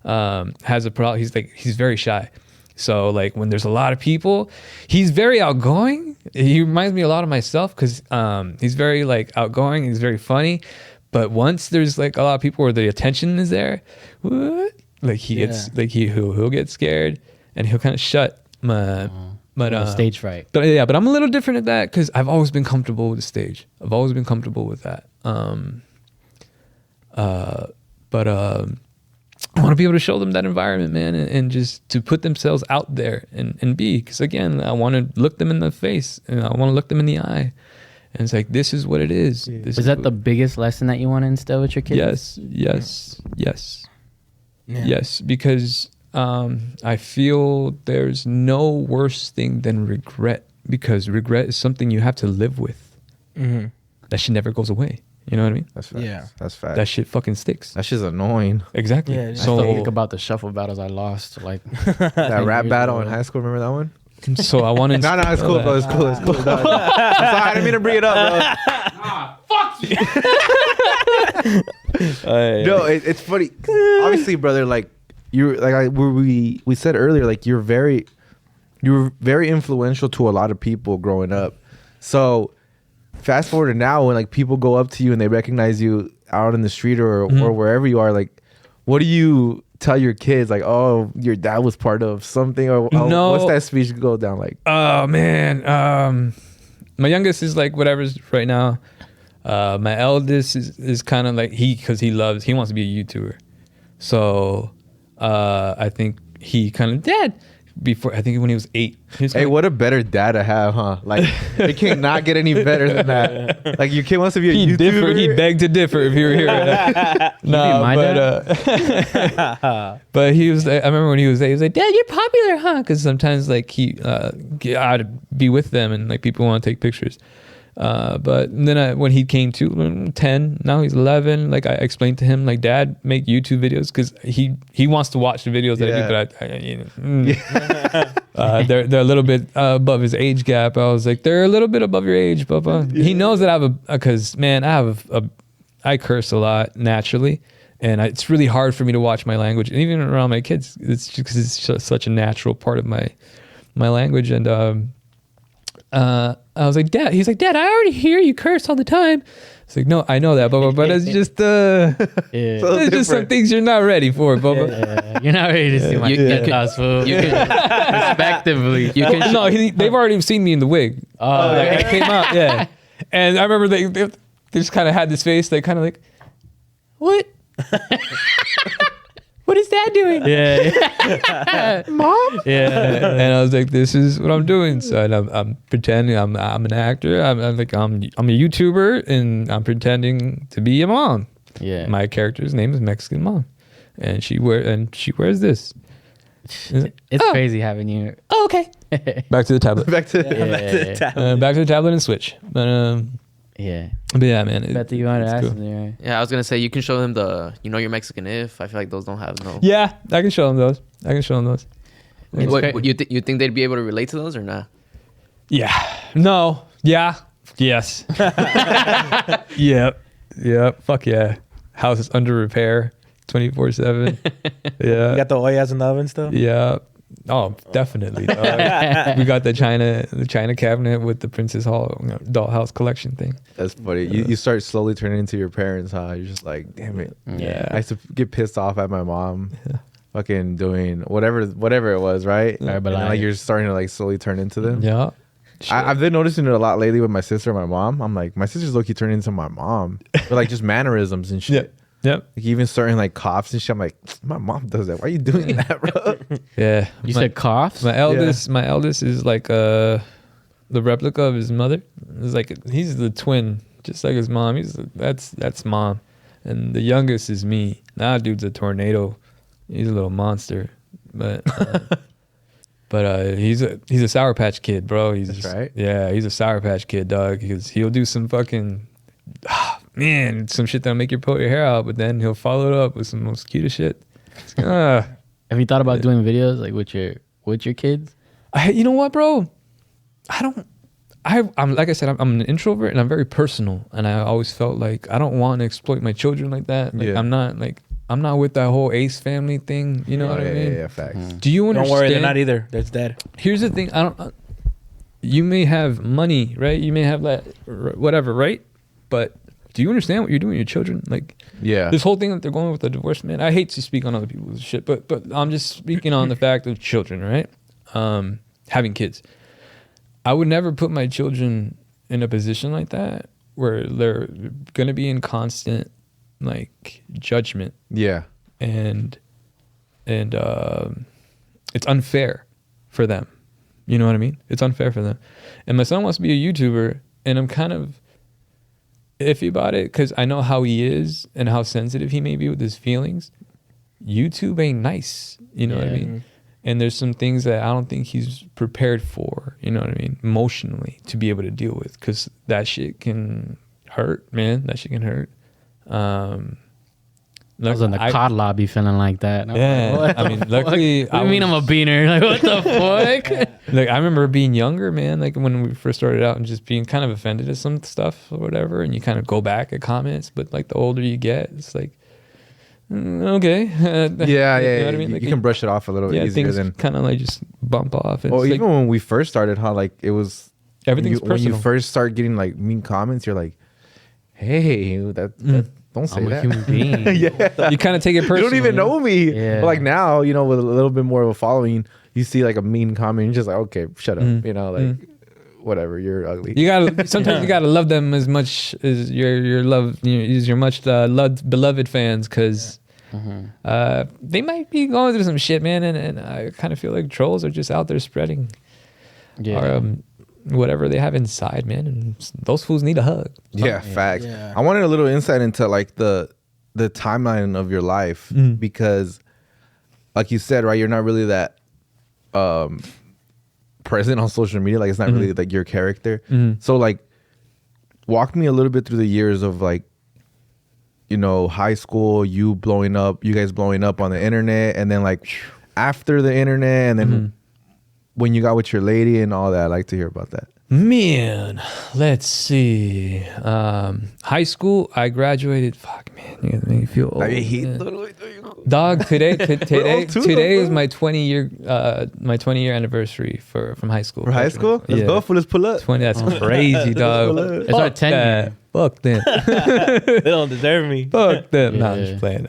S1: has a problem. He's very shy. So like when there's a lot of people, he's very outgoing. He reminds me a lot of myself because he's very like outgoing. He's very funny. But once there's like a lot of people where the attention is there, what? Like he gets like he'll get scared and he'll kind of shut. But
S7: stage fright.
S1: But I'm a little different at that because I've always been comfortable with the stage. I've always been comfortable with that. But I want to be able to show them that environment, man, and just to put themselves out there and be. Because again, I want to look them in the face and I want to look them in the eye. And it's like, this is what it is.
S7: Yeah.
S1: This
S7: is that the biggest lesson that you want to instill with your kids?
S1: Yes, because I feel there's no worse thing than regret, because regret is something you have to live with.
S3: Mm-hmm.
S1: That shit never goes away. You know what I mean?
S2: That's facts.
S3: Yeah.
S2: That's facts.
S1: That shit fucking sticks.
S2: That shit's annoying.
S1: Exactly.
S3: Yeah,
S7: I
S1: so
S7: still think about the shuffle battles I lost. Like
S2: that rap
S7: years
S2: battle
S7: ago.
S2: in high school. Remember that one?
S1: So I want to.
S2: No, it's cool, bro. It's cool. It's cool. No, I'm sorry, I didn't mean to bring it up, bro. No, it's funny. Obviously, brother, like we said earlier, like you were very influential to a lot of people growing up. So fast forward to now, when like people go up to you and they recognize you out in the street or wherever you are, like, what do you tell your kids? Like, oh, your dad was part of something, or
S1: No.
S2: what's that speech go down like?
S1: Oh man, my youngest is like whatever's right now. My eldest is kind of like because he wants to be a YouTuber. So I think he kind of dad before. I think when he was 8.
S2: Hey, what a better dad to have, huh? Like, it cannot get any better than that. Like, your kid wants to be a YouTuber.
S1: He'd beg to differ if he were here. No,
S7: my
S1: but but he was. I remember when he was 8, he was like, "Dad, you're popular, huh?" Because sometimes like I'd be with them and like people want to take pictures. But then when he came to 10, now he's 11. Like I explained to him, like, Dad, make YouTube videos because he wants to watch the videos that I do. But they're a little bit above his age gap. I was like, they're a little bit above your age, Papa. He knows that I have because man, I curse a lot naturally, and it's really hard for me to watch my language, and even around my kids. It's just because it's such a natural part of my language, and I was like, Dad. He's like, Dad, I already hear you curse all the time. It's like, no, I know that, Bubba, but it's just it's just some things you're not ready for, Bubba.
S7: Yeah, you're not ready to see my kid house food.
S6: You can
S7: Respectively.
S6: you can
S1: No, they've already seen me in the wig. Like, I came out, yeah. And I remember they just kind of had this face. They kind of like, what? What is Dad doing?
S7: Yeah.
S1: Mom? Yeah. And I was like, this is what I'm doing. So I'm pretending I'm an actor. I'm a YouTuber, and I'm pretending to be a mom.
S7: Yeah.
S1: My character's name is Mexican Mom, and she wears this.
S7: It's crazy having you.
S1: Oh, okay. Back to the tablet.
S2: Back to
S1: Back to the tablet and Switch. But
S7: Yeah.
S1: yeah, man.
S7: Beto, you wanted to ask
S1: cool.
S7: something, right?
S6: Yeah, I was gonna say you can show him the you're Mexican if. I feel like those don't have no.
S1: Yeah, I can show them those.
S6: What, you think they'd be able to relate to those or not?
S1: Yeah. No. Yeah. Yes. Yep. Fuck yeah. House is under repair 24/7. Yeah.
S3: You got the ollas in the oven still?
S1: Yeah. Oh, definitely. Dog. We got the China cabinet with the Princess Hall dollhouse collection thing.
S2: That's funny. You start slowly turning into your parents, huh? You're just like, damn it.
S1: Yeah.
S2: I used to get pissed off at my mom, fucking doing whatever it was, right?
S7: Yeah, but
S2: and then,
S7: like-
S2: you're starting to like slowly turn into them.
S1: Yeah.
S2: I've been noticing it a lot lately with my sister and my mom. I'm like, my sister's low-key turning into my mom. But like just mannerisms and shit.
S1: Yep.
S2: Like even certain like coughs and shit. I'm like, my mom does that. Why are you doing that, bro?
S1: Yeah.
S7: You said coughs?
S1: My eldest is like the replica of his mother. It's like he's the twin, just like his mom. That's mom, and the youngest is me. Nah, dude's a tornado. He's a little monster, but he's a Sour Patch Kid, bro. That's
S2: right.
S1: Yeah, he's a Sour Patch Kid, dog. He'll do some fucking some shit that'll make you pull your hair out, but then he'll follow it up with some most cutest shit.
S7: Have you thought about doing videos like with your kids?
S1: You know what, bro? I'm like I said, I'm an introvert and I'm very personal, and I always felt like I don't want to exploit my children like that. Like
S2: Yeah.
S1: I'm not with that whole Ace family thing. You know what I mean?
S2: Yeah, facts.
S1: Do you understand?
S3: Don't worry, they're not either. They're dead.
S1: Here's the thing. You may have money, right? You may have that, whatever, right? But do you understand what you're doing to your children? Like,
S2: Yeah.
S1: this whole thing that they're going with the divorce, man. I hate to speak on other people's shit, but I'm just speaking on the fact of children, right? Having kids. I would never put my children in a position like that where they're gonna be in constant like judgment,
S2: Yeah.
S1: and it's unfair for them. You know what I mean? It's unfair for them. And my son wants to be a YouTuber, and I'm kind of iffy about it because I know how he is and how sensitive he may be with his feelings. YouTube ain't nice. You know what I mean? And there's some things that I don't think he's prepared for, you know what I mean, emotionally to be able to deal with, because that shit can hurt, man. That shit can hurt.
S7: I was in the COD lobby feeling like that.
S1: Yeah, I mean, luckily,
S7: What do you mean I'm a beaner? Like, what the fuck?
S1: Like, I remember being younger, man, like when we first started out and just being kind of offended at some stuff or whatever, and you kind of go back at comments, but like the older you get, it's like, okay.
S2: Yeah,
S1: You know what I mean?
S2: You
S1: Like,
S2: can brush it off a little easier
S1: things
S2: than.
S1: kind of like just bump off. It's
S2: Well,
S1: like,
S2: even when we first started, how like it was
S1: everything's
S2: when you
S1: personal.
S2: first start getting like mean comments, you're like, hey, that don't say
S7: I'm a
S2: that.
S7: human being.
S2: Yeah.
S1: You kind of take it personal.
S2: You don't even know me.
S7: Yeah.
S2: But like now, you know, with a little bit more of a following, you see like a mean comment, you're just like, okay, shut up. You know, like whatever, you're ugly.
S1: You gotta sometimes you gotta love them as much as your love, is your much loved beloved fans, because they might be going through some shit, man, and I kind of feel like trolls are just out there spreading whatever they have inside, man, and those fools need a hug.
S2: Yeah, facts.
S3: Yeah.
S2: I wanted a little insight into like the timeline of your life, because like you said, right, you're not really that present on social media. Like it's not really like your character. So like walk me a little bit through the years of like, you know, high school, you guys blowing up on the internet, and then like after the internet, and then when you got with your lady and all that. I'd like to hear about that.
S1: Man, let's see. High school, I graduated. Fuck, man, you make me feel old. Man. Dog, today is my 20-year anniversary from high school.
S2: For high school? Let's go, fool, let's pull up.
S1: 20. That's crazy, dog.
S7: It's our 10 year.
S1: Fuck them.
S3: They don't deserve me.
S1: Fuck them. Nah, I'm
S7: Yeah.
S1: just playing.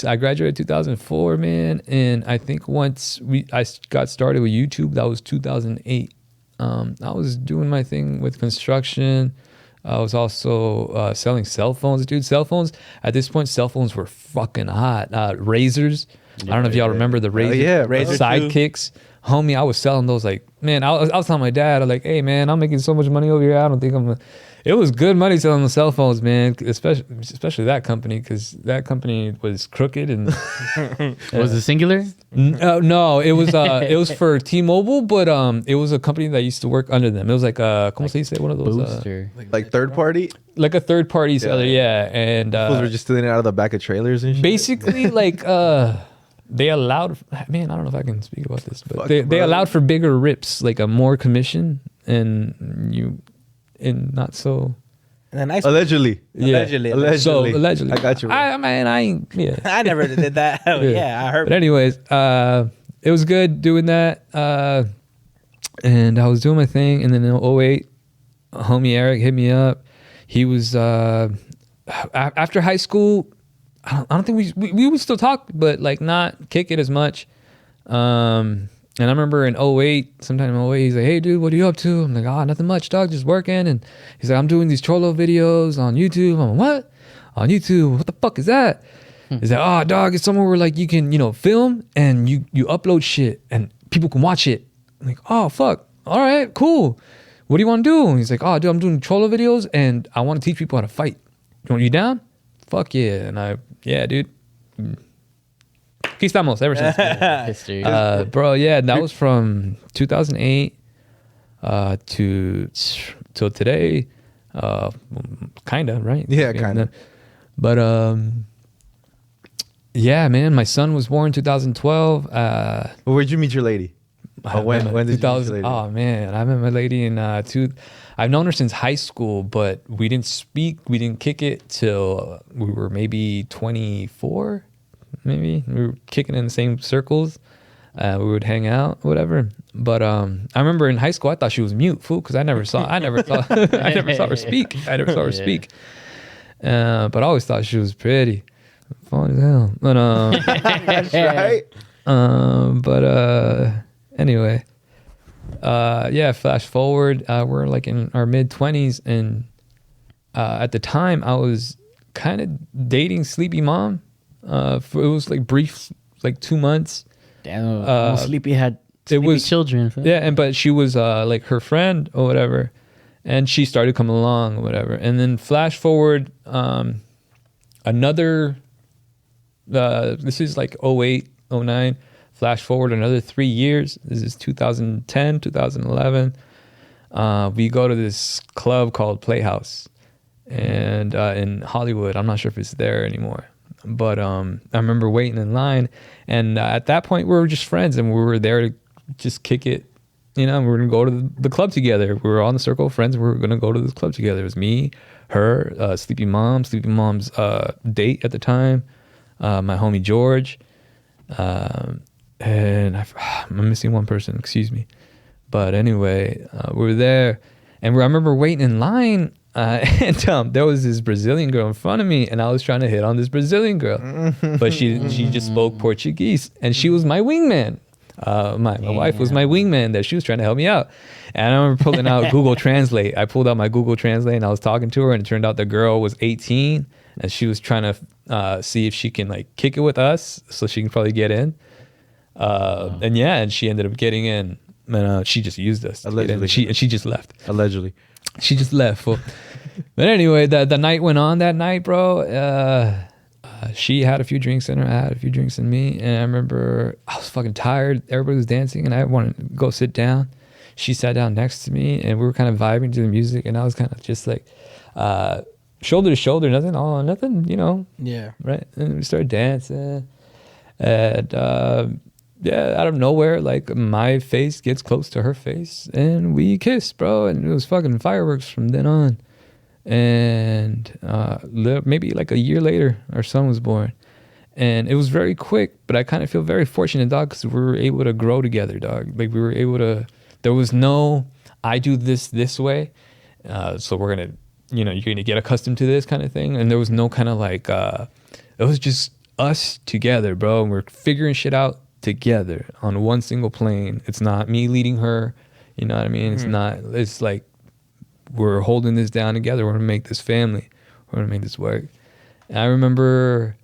S1: I graduated 2004, man, and I think once I got started with YouTube, that was 2008. I was doing my thing with construction. I was also selling cell phones, dude. Cell phones at this point, cell phones were fucking hot. Razors. I don't know if y'all remember the Razor.
S2: yeah,
S3: Razor
S1: Sidekicks. Homie, I was selling those like, man, I was telling my dad, I'm like, hey man, I'm making so much money over here. I don't think I'm gonna. It was good money selling the cell phones, man. Especially that company, because that company was crooked and
S7: Was it singular?
S1: no, it was for T-Mobile, but it was a company that used to work under them. It was like ¿cómo se dice? One of those
S7: Booster.
S2: Like third party.
S1: like a third party seller, yeah. And
S2: Those were just stealing it out of the back of trailers and shit.
S1: basically like they allowed, man, I don't know if I can speak about this, but
S2: Fuck,
S1: they
S2: bro.
S1: allowed for bigger rips, like a more commission, and not so.
S3: And then
S2: Allegedly.
S1: Yeah.
S3: Allegedly.
S1: So allegedly,
S2: I got you, bro.
S1: I ain't, yeah.
S3: I never did that. Yeah, I heard.
S1: But anyways, it was good doing that, and I was doing my thing, and then in 2008, homie Eric hit me up. He was after high school. I don't think we would still talk, but like not kick it as much. And I remember in 2008, sometime in 2008, he's like, "Hey, dude, what are you up to?" I'm like, "Ah, nothing much, dog, just working." And he's like, "I'm doing these Cholo videos on YouTube." I'm like, "What? On YouTube? What the fuck is that?" He's like, "Oh, dog, it's somewhere where like you can, film and you upload shit and people can watch it." I'm like, "Oh, fuck. All right, cool. What do you want to do?" And he's like, "Oh, dude, I'm doing Cholo videos and I want to teach people how to fight. You down?" Fuck yeah. And yeah, dude. Aquí estamos ever since.
S7: History.
S1: Bro, yeah, that was from 2008 till today. Kinda, right?
S2: Yeah, kinda.
S1: But yeah, man, my son was born 2012.
S2: Well, where'd you meet your lady? When did you meet your lady?
S1: Oh man, I met my lady in I've known her since high school, but we didn't kick it till we were maybe 24. Maybe we were kicking in the same circles. We would hang out, whatever. But I remember in high school, I thought she was mute, fool, because I never saw her speak. But I always thought she was pretty, fun as hell. But
S2: That's right.
S1: Anyway, yeah. Flash forward, we're like in our mid-20s, and at the time I was kind of dating Sleepy Mom. It was like brief, like 2 months.
S7: Damn, Sleepy had children.
S1: Yeah, but she was like her friend or whatever, and she started coming along or whatever. And then flash forward, another. This is like 08, 09. Flash forward another 3 years. This is 2010, 2011. We go to this club called Playhouse, and in Hollywood. I'm not sure if it's there anymore. But I remember waiting in line, and at that point we were just friends, and we were there to just kick it. We were gonna go to the club together. We were on the circle of friends. We were gonna go to this club together. It was me, her, Sleepy Mom's date at the time, my homie George, and I'm missing one person. Excuse me. But anyway, we were there, and I remember waiting in line. And there was this Brazilian girl in front of me, and I was trying to hit on this Brazilian girl, but she just spoke Portuguese, and she was my wingman. My wife was my wingman that she was trying to help me out. And I remember pulling out Google Translate. I pulled out my Google Translate, and I was talking to her, and it turned out the girl was 18, and she was trying to see if she can like kick it with us, so she can probably get in. And she ended up getting in, and she just used us.
S2: Allegedly.
S1: She just left.
S2: Allegedly.
S1: She just left. Fool. But anyway, the night went on that night, bro. She had a few drinks in her. I had a few drinks in me. And I remember I was fucking tired. Everybody was dancing, and I wanted to go sit down. She sat down next to me, and we were kind of vibing to the music. And I was kind of just like shoulder to shoulder, nothing,
S3: Yeah.
S1: right? And we started dancing. And out of nowhere, like my face gets close to her face, and we kissed, bro. And it was fucking fireworks from then on. And maybe like a year later, our son was born, and it was very quick. But I kind of feel very fortunate, dog, because we were able to grow together, dog. Like we were able to. There was no, I do this way, so we're gonna, you're gonna get accustomed to this kind of thing. And there was no kind of like, it was just us together, bro. And we're figuring shit out together on one single plane. It's not me leading her, you know what I mean? It's not, it's like we're holding this down together. We're gonna make this family. We're gonna make this work. And I remember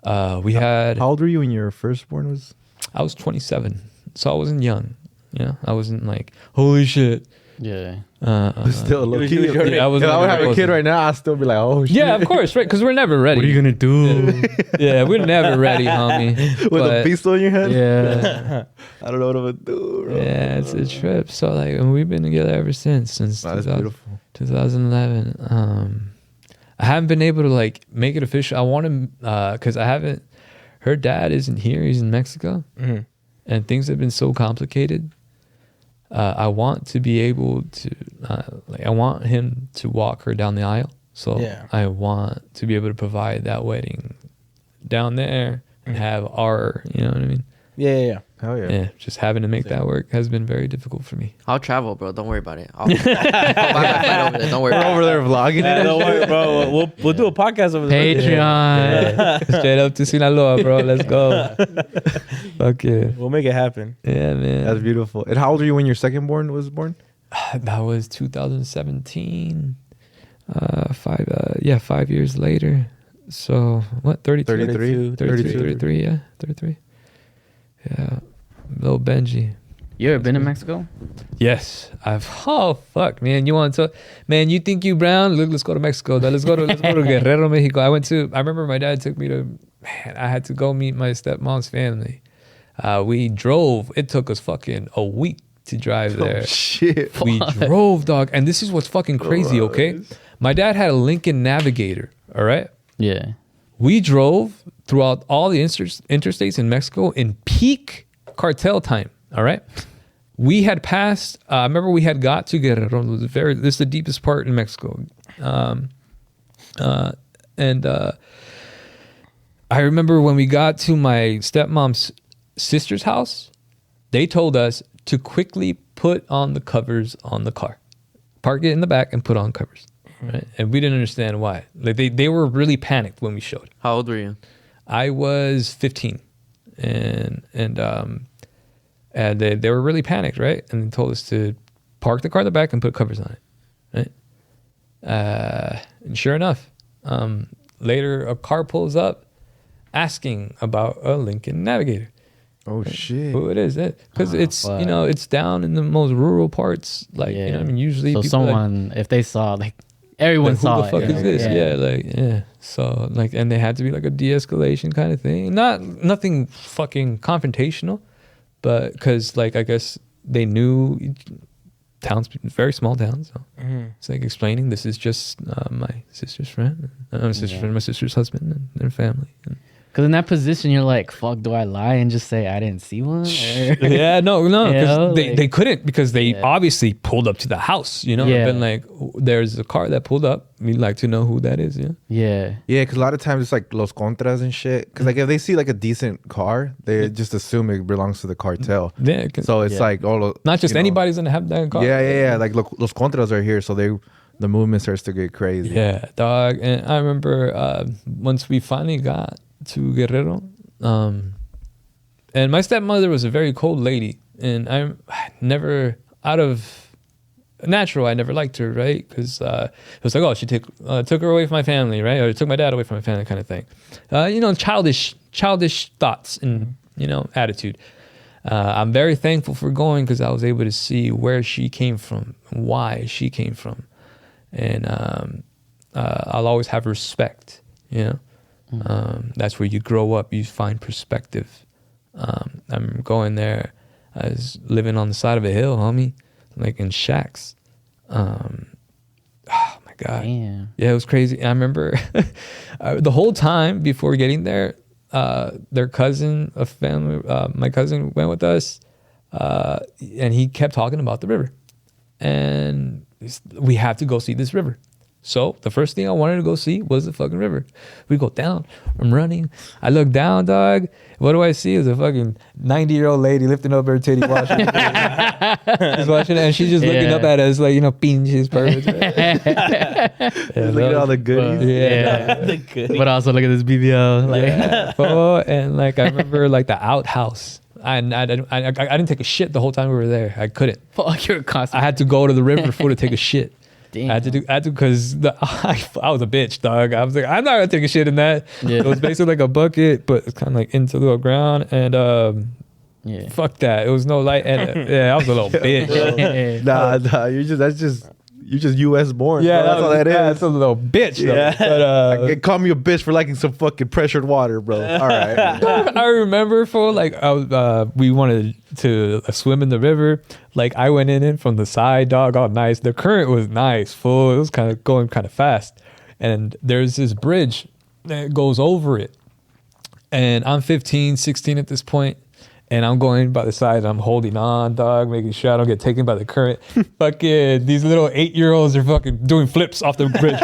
S1: we had,
S2: How old were you when your firstborn was?
S1: I was 27, so I wasn't young, I wasn't like, holy shit,
S7: Yeah.
S2: Still low
S3: You
S2: key.
S3: was already-
S1: I was
S2: If I would have a
S1: never
S2: kid right now, I'd still be like, oh shit.
S1: Yeah, of course, right? Because we're never ready.
S7: What are you gonna do?
S1: Yeah, we're never ready, homie.
S2: With a
S1: But-
S2: pistol in your head.
S7: Yeah.
S2: I don't know what I'm gonna do, bro.
S1: Yeah, it's a trip. So like, and we've been together ever since
S2: That's
S1: 2000
S2: beautiful.
S1: 2011. I haven't been able to like make it official. I want to, because I haven't. Her dad isn't here. He's in Mexico, and things have been so complicated. I want to be able to, I want him to walk her down the aisle. So
S3: Yeah.
S1: I want to be able to provide that wedding down there and have our, you know what I mean?
S3: Yeah.
S2: Hell yeah.
S1: Yeah, just having to make that work has been very difficult for me.
S6: I'll travel, bro. Don't worry about it. I'll buy my flight over there. Don't worry
S2: We're
S6: about
S2: over there vlogging.
S3: Yeah, don't worry, bro. We'll do a podcast over there.
S7: Patreon.
S1: Straight up to Sinaloa, bro. Let's go. Fuck yeah.
S3: We'll make it happen.
S1: Yeah, man.
S2: That's beautiful. And how old are you when your second born was born?
S1: That was 2017. 5 years later. So what? 32?
S2: 33?
S1: 33, yeah. 33. Yeah. Little Benji.
S7: You ever been to Mexico?
S1: Yes. Oh fuck, man. You want to man, you think you brown? Look, let's go to Mexico. Let's go to Guerrero, Mexico. I remember my dad took me to, man, I had to go meet my stepmom's family. We drove. It took us fucking a week to drive there.
S2: Oh, shit.
S1: We drove, dog. And this is what's fucking crazy, okay? My dad had a Lincoln Navigator, all right?
S7: Yeah.
S1: We drove throughout all the interstates in Mexico in peak cartel time, all right? We had passed, I remember we had got to Guerrero. It was this is the deepest part in Mexico. I remember when we got to my stepmom's sister's house, they told us to quickly put on the covers on the car. Park it in the back and put on covers. Right? And we didn't understand why. Like they were really panicked when we showed.
S6: How old were you?
S1: I was 15, and they were really panicked, right? And they told us to park the car in the back and put covers on it, right? And sure enough, later a car pulls up, asking about a Lincoln Navigator.
S2: Oh shit.
S1: Who it is? Because it's
S7: fuck.
S1: it's down in the most rural parts. Like
S7: Yeah.
S1: you know, what I mean, usually
S7: So
S1: people
S7: someone, if they saw, like, everyone
S1: like,
S7: saw
S1: who the fuck
S7: it.
S1: is this? Yeah. So like, and they had to be like a de-escalation kind of thing. Nothing fucking confrontational, but because like I guess they knew towns, very small towns. So it's like explaining this is just my sister's friend, my sister's husband, and their family.
S7: Because in that position, you're like, fuck, do I lie and just say I didn't see one? Or-
S1: Yeah, no,
S7: You
S1: because
S7: know,
S1: they
S7: like-
S1: couldn't because they
S7: Yeah.
S1: obviously pulled up to the house. You know,
S7: Yeah.
S1: and been like, there's a car that pulled up. We'd like to know who that is. Yeah.
S7: Yeah.
S2: Yeah, because a lot of times it's like los contras and shit. Because like if they see like a decent car, they just assume it belongs to the cartel.
S1: Yeah. 'Cause
S2: So it's
S7: Yeah.
S2: like
S1: not just
S2: you know.
S1: anybody's gonna have that car.
S2: Yeah. Like los contras are here, so the movement starts to get crazy.
S1: Yeah, dog. And I remember once we finally got to Guerrero, and my stepmother was a very cold lady, and I never, out of natural, I never liked her, right? Because it was like, oh, she took her away from my family, right? Or took my dad away from my family, kind of thing. Childish thoughts and attitude. I'm very thankful for going because I was able to see where she came from, why she came from, and I'll always have respect. That's where you grow up. You find perspective. I'm going there. I was living on the side of a hill, homie, like in shacks. Oh my God.
S7: Damn.
S1: Yeah, it was crazy. I remember the whole time before getting there, their cousin, my cousin went with us, and he kept talking about the river. And we have to go see this river. So the first thing I wanted to go see was the fucking river. We go down. I'm running. I look down, dog. What do I see? Is a fucking 90-year-old lady lifting up her titty, watching it. She's watching it, and she's just looking up at us like, pinches perfect.
S2: Look at all the goodies.
S1: Yeah.
S7: But also look at this BBL. Like,
S1: And like I remember like the outhouse. I didn't take a shit the whole time we were there. I couldn't.
S7: fuck, you're constant.
S1: I had to go to the river to take a shit.
S7: Damn.
S1: I had to because I was a bitch, dog. I was like, I'm not gonna take a shit in that.
S7: Yeah.
S1: It was basically like a bucket, but it's kind of like into the ground. And
S7: Yeah.
S1: Fuck that. It was no light. And I was a little bitch.
S2: Nah, you're just U.S. born.
S1: Yeah,
S2: bro. That's all that is.
S1: That's a little bitch. Though.
S3: Yeah.
S1: But,
S2: Call me a bitch for liking some fucking pressured water, bro. All right.
S1: I remember we wanted to swim in the river. Like I went in from the side, dog, all nice. The current was nice, full. It was kind of going kind of fast. And there's this bridge that goes over it. And I'm 15, 16 at this point. And I'm going by the side and I'm holding on, dog, making sure I don't get taken by the current. Fucking these little 8-year-olds are fucking doing flips off the bridge.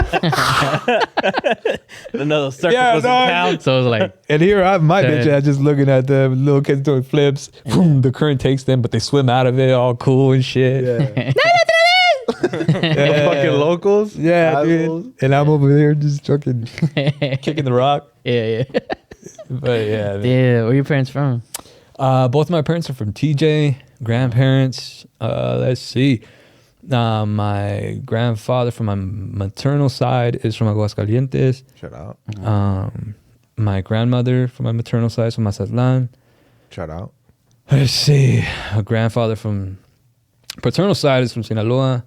S3: Another circle
S1: Yeah,
S3: was in
S1: dog.
S3: town.
S7: So it was like,
S1: And here I'm my
S7: Dead.
S1: bitch ass just looking at them little kids doing flips. Boom, the current takes them, but they swim out of it all cool and shit.
S2: Yeah.
S1: Yeah.
S2: Fucking locals.
S1: Yeah,
S2: Assholes.
S1: dude. And I'm over there just fucking kicking the rock.
S7: yeah.
S1: But yeah, man.
S7: Yeah, where your parents from?
S1: Both my parents are from TJ. Grandparents, let's see. My grandfather from my maternal side is from Aguascalientes.
S2: Shout out.
S1: My grandmother from my maternal side is from Mazatlan.
S2: Shout out.
S1: Let's see. A grandfather from paternal side is from Sinaloa.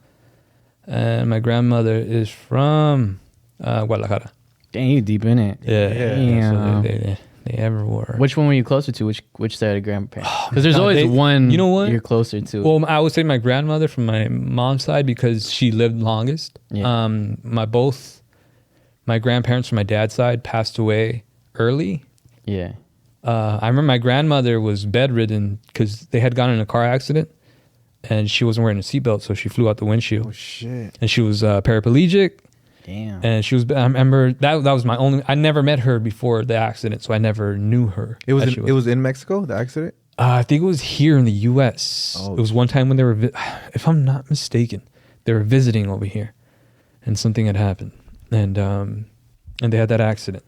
S1: And my grandmother is from Guadalajara.
S7: Dang, you deep in it.
S1: Yeah.
S7: Damn.
S1: So they ever were.
S7: Which one were you closer to? Which side of grandparents? Because there's
S1: God,
S7: always one.
S1: you know what?
S7: You're closer to.
S1: Well, I would say my grandmother from my mom's side because she lived longest.
S7: Yeah.
S1: My grandparents from my dad's side passed away early.
S7: yeah.
S1: I remember my grandmother was bedridden because they had gotten in a car accident and she wasn't wearing a seatbelt, so she flew out the windshield.
S2: Oh shit.
S1: And she was paraplegic.
S7: Damn.
S1: And she was. I remember that was my only. I never met her before the accident, so I never knew her.
S2: It was
S1: as she
S2: it was in Mexico, the accident?
S1: I think it was here in the U.S.
S2: Oh,
S1: It was one time when they were, if I'm not mistaken, they were visiting over here, and something had happened, and they had that accident,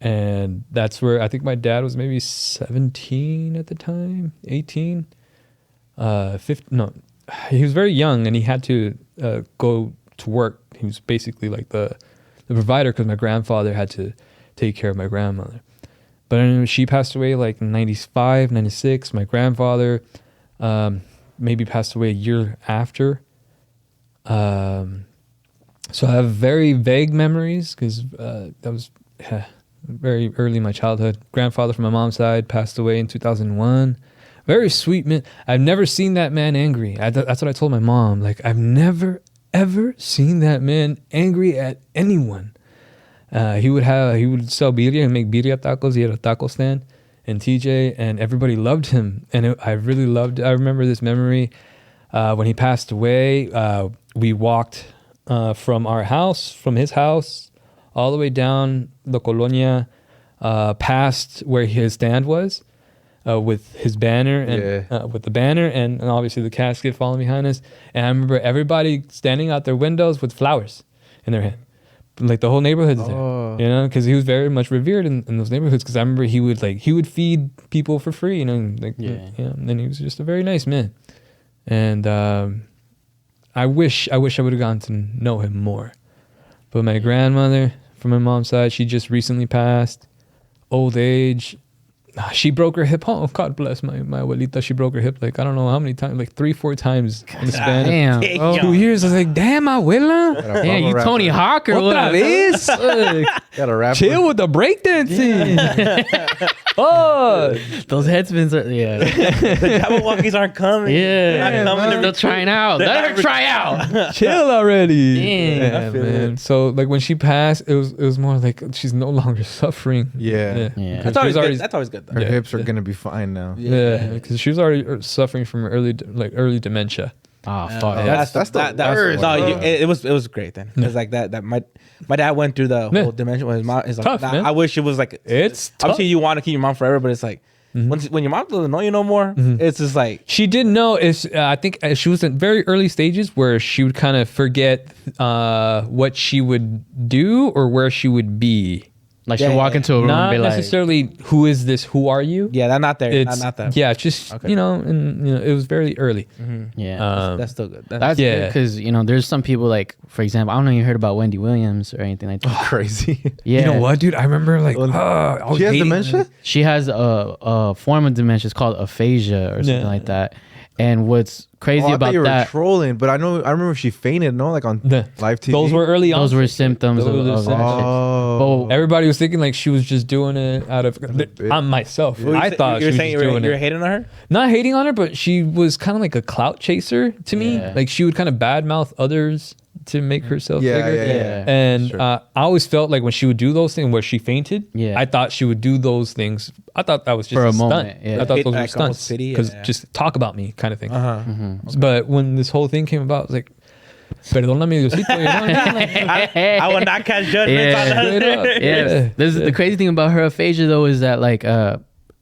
S1: and that's where I think my dad was maybe 17 at the time, 18, 15. No, he was very young, and he had to go to work. He was basically like the provider because my grandfather had to take care of my grandmother. But anyway, she passed away like 95, 96. My grandfather maybe passed away a year after. So I have very vague memories because that was very early in my childhood. Grandfather from my mom's side passed away in 2001. Very sweet man. I've never seen that man angry. That's what I told my mom. Like, I've never, ever seen that man angry at anyone. He would sell birria and make birria tacos. He had a taco stand in TJ, and everybody loved him. And I really loved. I remember this memory when he passed away. We walked from his house, all the way down the Colonia, past where his stand was, with his banner and with the banner and obviously the casket following behind us. And I remember everybody standing out their windows with flowers in their hand. Like the whole neighborhood's there, because he was very much revered in those neighborhoods. Because I remember he would feed people for free, and he was just a very nice man. And I wish I would have gotten to know him more. But my grandmother from my mom's side, she just recently passed, old age. She broke her hip. Oh, God bless my abuelita. She broke her hip like I don't know how many times, like 3-4 times in the span of 2 years. I was like, damn, abuela.
S7: Yeah, you Tony Hawk or
S1: Otra
S7: what?
S1: vez.
S2: Got a rapper.
S1: Chill with the breakdancing. Oh,
S7: Those headspins are
S3: The Jabberwockies aren't coming.
S7: yeah.
S3: Not coming.
S7: They're trying out. Let her try out.
S1: chill already.
S7: Dang.
S1: Yeah,
S2: I feel
S1: man.
S2: it.
S1: So like when she passed, it was more like she's no longer suffering.
S2: Yeah.
S7: Yeah.
S3: That's always good. That's always good though.
S2: Her
S1: Yeah.
S2: hips are gonna be fine now.
S1: Yeah, because she was already suffering from early dementia.
S7: Oh, fuck.
S2: That's the worst.
S3: No,
S2: Yeah.
S3: it was great then. It was like that. My dad went through the
S1: Yeah.
S3: whole dimension with his mom. It's like,
S1: Tough, man.
S3: I wish it was like
S1: It's
S3: obviously
S1: tough.
S3: you want to keep your mom forever, but it's like when your mom doesn't know you no more, it's just like
S1: She didn't know. I think she was in very early stages where she would kind of forget what she would do or where she would be.
S7: Like she'll walk into a room and
S1: Not
S7: be like,
S1: necessarily who is this, who are you?
S3: Yeah, that's not there.
S1: It's
S3: Not that.
S1: yeah, it's just
S3: Okay.
S1: you know, and you know, it was very early.
S7: yeah.
S3: That's still good.
S7: That's
S1: Yeah.
S7: because you know there's some people like, for example, I don't know if you heard about Wendy Williams or anything like that.
S2: Crazy.
S7: Yeah,
S1: You know what, dude? I remember like, I was
S2: She has
S1: hating-
S2: dementia?
S7: she has a form of dementia. It's called aphasia or something
S1: Yeah.
S7: like that. And what's crazy
S2: I thought
S7: about
S2: you were
S7: that?
S2: trolling, but I remember she fainted, no, like on
S1: The-
S2: live TV.
S1: Those were early on.
S7: Those were symptoms
S1: Those were the
S7: of that
S1: symptoms.
S7: shit.
S2: Oh.
S7: But
S1: Everybody was thinking like she was just doing it out of. I'm myself. I thought she was just doing
S3: you're
S1: it.
S3: hating on her.
S1: Not hating on her, but she was kind of like a clout chaser to me.
S7: Yeah.
S1: Like she would kind of badmouth others to make herself
S2: Yeah,
S1: bigger.
S2: yeah.
S1: And
S2: Sure.
S1: I always felt like when she would do those things where she fainted,
S7: Yeah.
S1: I thought she would do those things. I thought that was just
S7: For a
S1: a stunt.
S7: moment, yeah.
S1: I thought
S3: Pit-
S1: those were
S3: like almost
S1: stunts
S3: pity,
S1: because
S3: yeah.
S1: just talk about me kind of thing.
S3: Uh-huh.
S1: But when this whole thing came about, I was like, perdóname Diosito, you know what I mean?
S3: I will not cast judgments
S7: Yeah.
S3: on
S1: Straight
S3: her.
S1: up.
S7: yeah, this is the crazy thing about her aphasia though is that like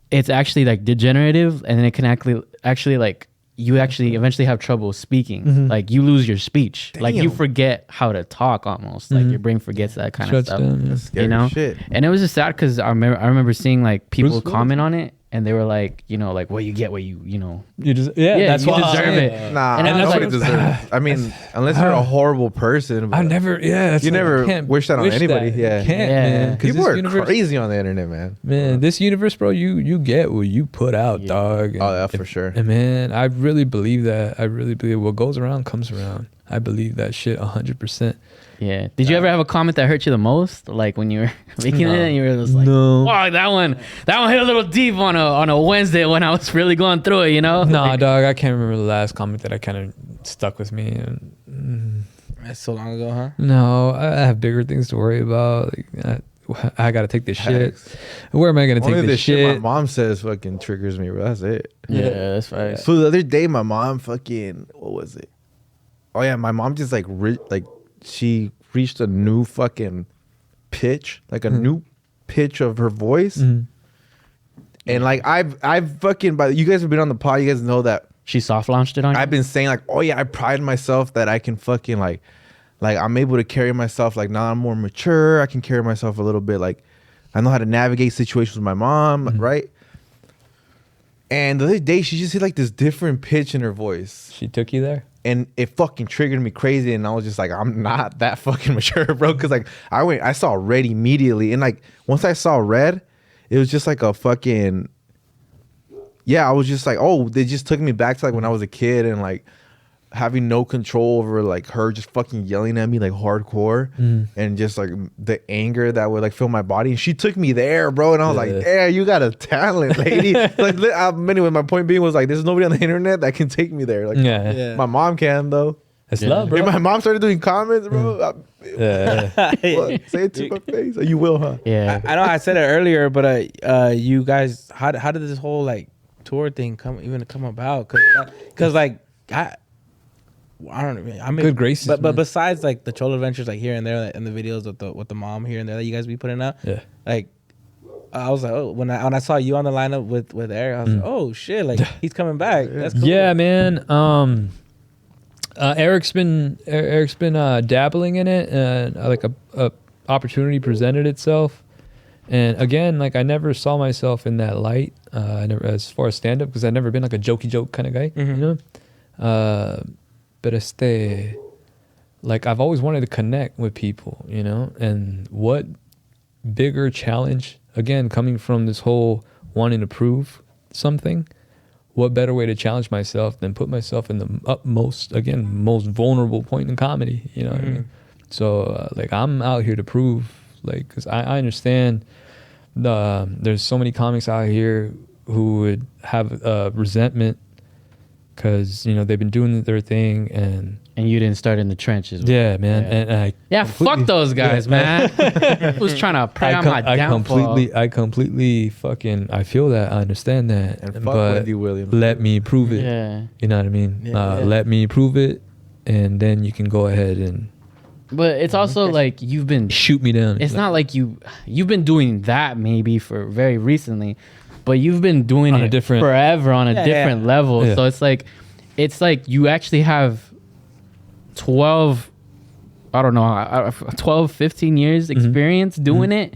S7: it's actually like degenerative, and then it can actually like you actually eventually have trouble speaking. Like you lose your speech. Like you forget how to talk almost. Like your brain forgets that kind of
S1: Shuts
S7: stuff.
S1: down, yeah.
S2: Scary
S7: You know,
S2: shit.
S7: and it was just sad because I remember seeing like people
S1: Bruce Willis.
S7: comment on it, and they were like, you know, like, well, you get what you know.
S1: You just,
S7: Yeah,
S1: that's
S7: you
S1: what I'm
S7: deserve
S1: saying.
S7: it.
S2: Nah,
S7: And I was
S2: nobody
S7: like-
S2: deserves it. I mean, unless you're a horrible person.
S1: I never, yeah. That's
S2: You
S1: like,
S2: never
S1: I can't
S2: wish that on anybody,
S1: that.
S2: yeah.
S1: You can't,
S7: Yeah.
S1: man. 'Cause
S2: People
S1: this
S2: are
S1: universe,
S2: crazy on the internet, man.
S1: man. This universe, bro. You get what you put out, dog. And
S2: Oh, yeah, for sure.
S1: And man, I really believe that. I really believe what goes around comes around. I believe that shit 100%.
S7: Yeah. Did you ever have a comment that hurt you the most? Like when you were making it, and you were just like,
S1: No.
S7: wow, that one hit a little deep on a Wednesday when I was really going through it, you know?
S1: Nah,
S7: Like,
S1: dog. I can't remember the last comment that I kind of stuck with me. And,
S3: That's so long ago, huh?
S1: no, I have bigger things to worry about. Like, I got to take this shit.
S2: Facts.
S1: Where am I gonna take
S2: Only
S1: this
S2: the shit my
S1: shit?
S2: mom says fucking triggers me, bro. That's it.
S7: yeah, that's right.
S2: So the other day, my mom fucking, what was it? Oh yeah, my mom just like she reached a new fucking pitch, like a new pitch of her voice, and like I've fucking, but you guys have been on the pod, you guys know that
S7: She soft launched it on you?
S2: I've been saying like, oh yeah, I pride myself that I can fucking like I'm able to carry myself like now I'm more mature. I can carry myself a little bit like I know how to navigate situations with my mom, right? And the other day she just hit like this different pitch in her voice.
S1: She took you there.
S2: And it fucking triggered me crazy, and I was just like, I'm not that fucking mature, bro. Because like I saw red immediately, and like once I saw red, it was just like a fucking, yeah. I was just like, oh, they just took me back to like when I was a kid, and like having no control over like her just fucking yelling at me like hardcore, and just like the anger that would like fill my body. And she took me there, bro, and I was like, damn, you got a talent, lady. Like anyway, my point being was like, there's nobody on the internet that can take me there. Like,
S1: Yeah.
S2: my mom can though.
S1: It's love, bro.
S2: If my mom started doing comments, bro,
S1: Yeah.
S2: what? Say it to my face. You will, huh?
S7: yeah.
S3: I know I said it earlier, but you guys, how did this whole like tour thing come about? Cause like I don't know. I mean,
S1: Good graces,
S3: But
S1: man.
S3: besides like the Cholo Adventures, like here and there, and the videos with the mom here and there that you guys be putting out,
S1: Yeah.
S3: like I was like, oh, when I saw you on the lineup with Eric, I was like, oh shit, like he's coming back. That's cool.
S1: Yeah, man. Eric's been dabbling in it, and like a opportunity presented itself. And again, like I never saw myself in that light. I never, as far as stand up, because I've never been like a jokey joke kind of guy, you know. But like I've always wanted to connect with people, you know. And what bigger challenge, again, coming from this whole wanting to prove something, what better way to challenge myself than put myself in the most vulnerable point in comedy, you know what I mean? So like I'm out here to prove, like, because I understand there's so many comics out here who would have resentment because, you know, they've been doing their thing, and
S7: you didn't start in the trenches.
S1: yeah, man. And I
S7: Fuck those guys, man. Who's trying to prey on my downfall?
S1: I completely fucking, I feel that, I understand that,
S2: And fuck
S1: but
S2: Wendy Williams.
S1: let me prove it.
S7: Yeah.
S1: You know what I mean?
S3: Yeah.
S1: Let me prove it, and then you can go ahead and
S7: But it's also like you've been
S1: shoot me down.
S7: it's not like you've been doing that maybe for very recently, but you've been doing
S1: On a
S7: it
S1: different-
S7: forever on a
S3: Yeah,
S7: different level.
S1: Yeah.
S7: So it's like you actually have 12 I don't know, 12, 15 years experience doing it,